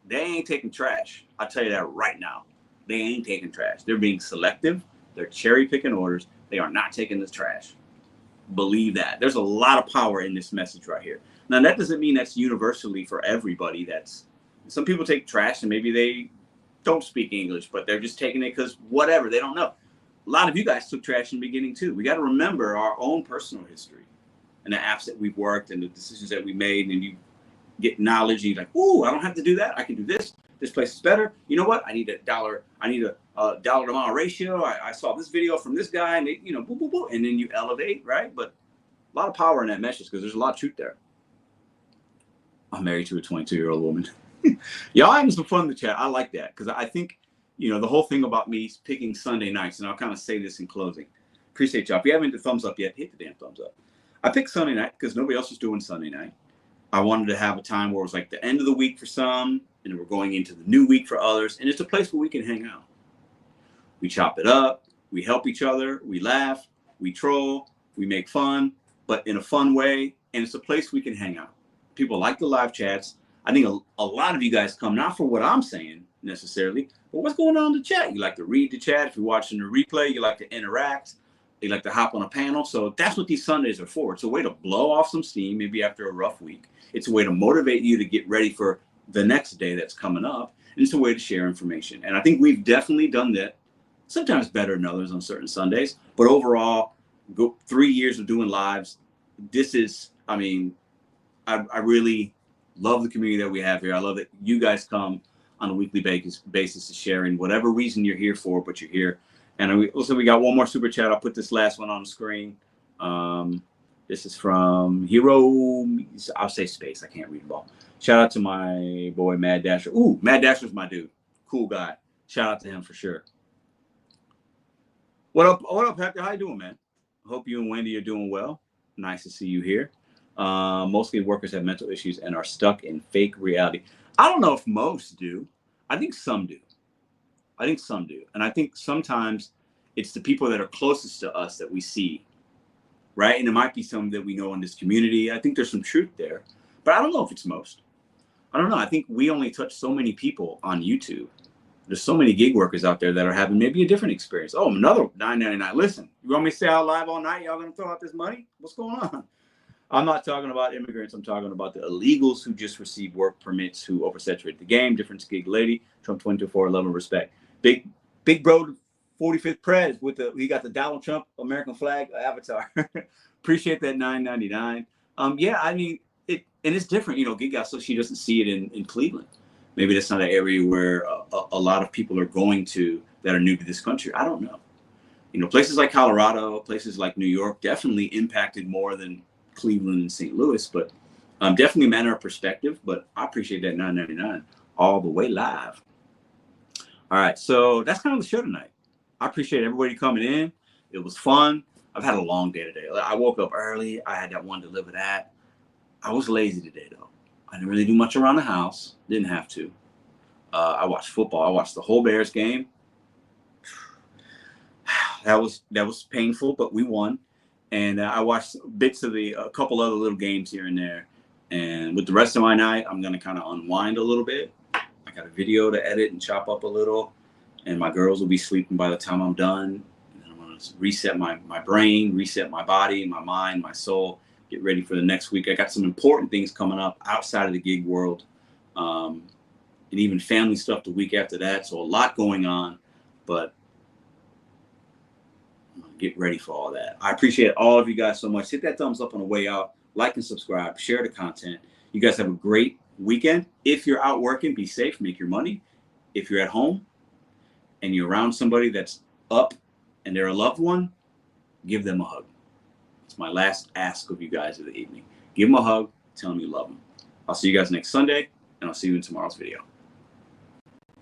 they ain't taking trash. I'll tell you that right now. They ain't taking trash. They're being selective. They're cherry picking orders. They are not taking the trash. Believe that. There's a lot of power in this message right here. Now, that doesn't mean that's universally for everybody. Some people take trash and maybe they don't speak English, but they're just taking it because whatever, they don't know. A lot of you guys took trash in the beginning too. We got to remember our own personal history and the apps that we've worked and the decisions that we made, and you get knowledge and you're like, ooh, I don't have to do that. I can do this. This place is better. You know what? I need a dollar to mile ratio. I saw this video from this guy, and you know, boo, boo, boo. And then you elevate, right? But a lot of power in that message because there's a lot of truth there. I'm married to a 22-year-old woman. Y'all having some fun in the chat. I like that because I think, you know, the whole thing about me picking Sunday nights, and I'll kind of say this in closing. Appreciate y'all. If you haven't hit the thumbs up yet, hit the damn thumbs up. I picked Sunday night because nobody else was doing Sunday night. I wanted to have a time where it was like the end of the week for some, and we're going into the new week for others. And it's a place where we can hang out. We chop it up. We help each other. We laugh. We troll. We make fun, but in a fun way. And it's a place we can hang out. People like the live chats. I think a lot of you guys come, not for what I'm saying necessarily, but what's going on in the chat. You like to read the chat. If you're watching the replay, you like to interact. You like to hop on a panel. So that's what these Sundays are for. It's a way to blow off some steam, maybe after a rough week. It's a way to motivate you to get ready for the next day that's coming up. And it's a way to share information. And I think we've definitely done that, sometimes better than others on certain Sundays. But overall, 3 years of doing lives, this is, I mean, I really love the community that we have here. I love that you guys come on a weekly basis to share in whatever reason you're here for, but you're here. And also we got one more super chat. I'll put this last one on the screen. This is from Hero. I'll say space. I can't read them all. Shout out to my boy Mad Dasher. Ooh, Mad Dasher's my dude. Cool guy. Shout out to him for sure. What up, Hector? How you doing, man? I hope you and Wendy are doing well. Nice to see you here. Mostly workers have mental issues and are stuck in fake reality. I don't know if most do. I think some do. And I think sometimes it's the people that are closest to us that we see, right? And it might be some that we know in this community. I think there's some truth there, but I don't know if it's most. I don't know. I think we only touch so many people on YouTube. There's so many gig workers out there that are having maybe a different experience. Oh, another $9.99. Listen, you want me to stay out live all night? Y'all gonna throw out this money? What's going on? I'm not talking about immigrants. I'm talking about the illegals who just received work permits, who oversaturate the game. Different gig lady, Trump 24, love and respect. Big bro, 45th Prez with he got the Donald Trump American flag avatar. Appreciate that $9.99. Yeah, I mean and it's different. You know, gig out so she doesn't see it in Cleveland. Maybe that's not an area where a lot of people are going to that are new to this country. I don't know. You know, places like Colorado, places like New York, definitely impacted more than Cleveland and St. Louis, but definitely a matter of perspective. But I appreciate that $9.99 all the way live. All right, so that's kind of the show tonight. I appreciate everybody coming in. It was fun. I've had a long day today. I woke up early. I had that one to deliver that. I was lazy today, though. I didn't really do much around the house. Didn't have to. I watched football. I watched the whole Bears game. That was painful, but we won. And I watched bits of a couple other little games here and there. And with the rest of my night, I'm going to kind of unwind a little bit. I got a video to edit and chop up a little. And my girls will be sleeping by the time I'm done. And I'm going to reset my brain, reset my body, my mind, my soul, get ready for the next week. I got some important things coming up outside of the gig world. And even family stuff the week after that. So a lot going on. But get ready for all that. I appreciate all of you guys so much. Hit that thumbs up on the way out. Like and subscribe. Share the content. You guys have a great weekend. If you're out working, be safe. Make your money. If you're at home and you're around somebody that's up and they're a loved one, give them a hug. It's my last ask of you guys of the evening. Give them a hug. Tell them you love them. I'll see you guys next Sunday, and I'll see you in tomorrow's video.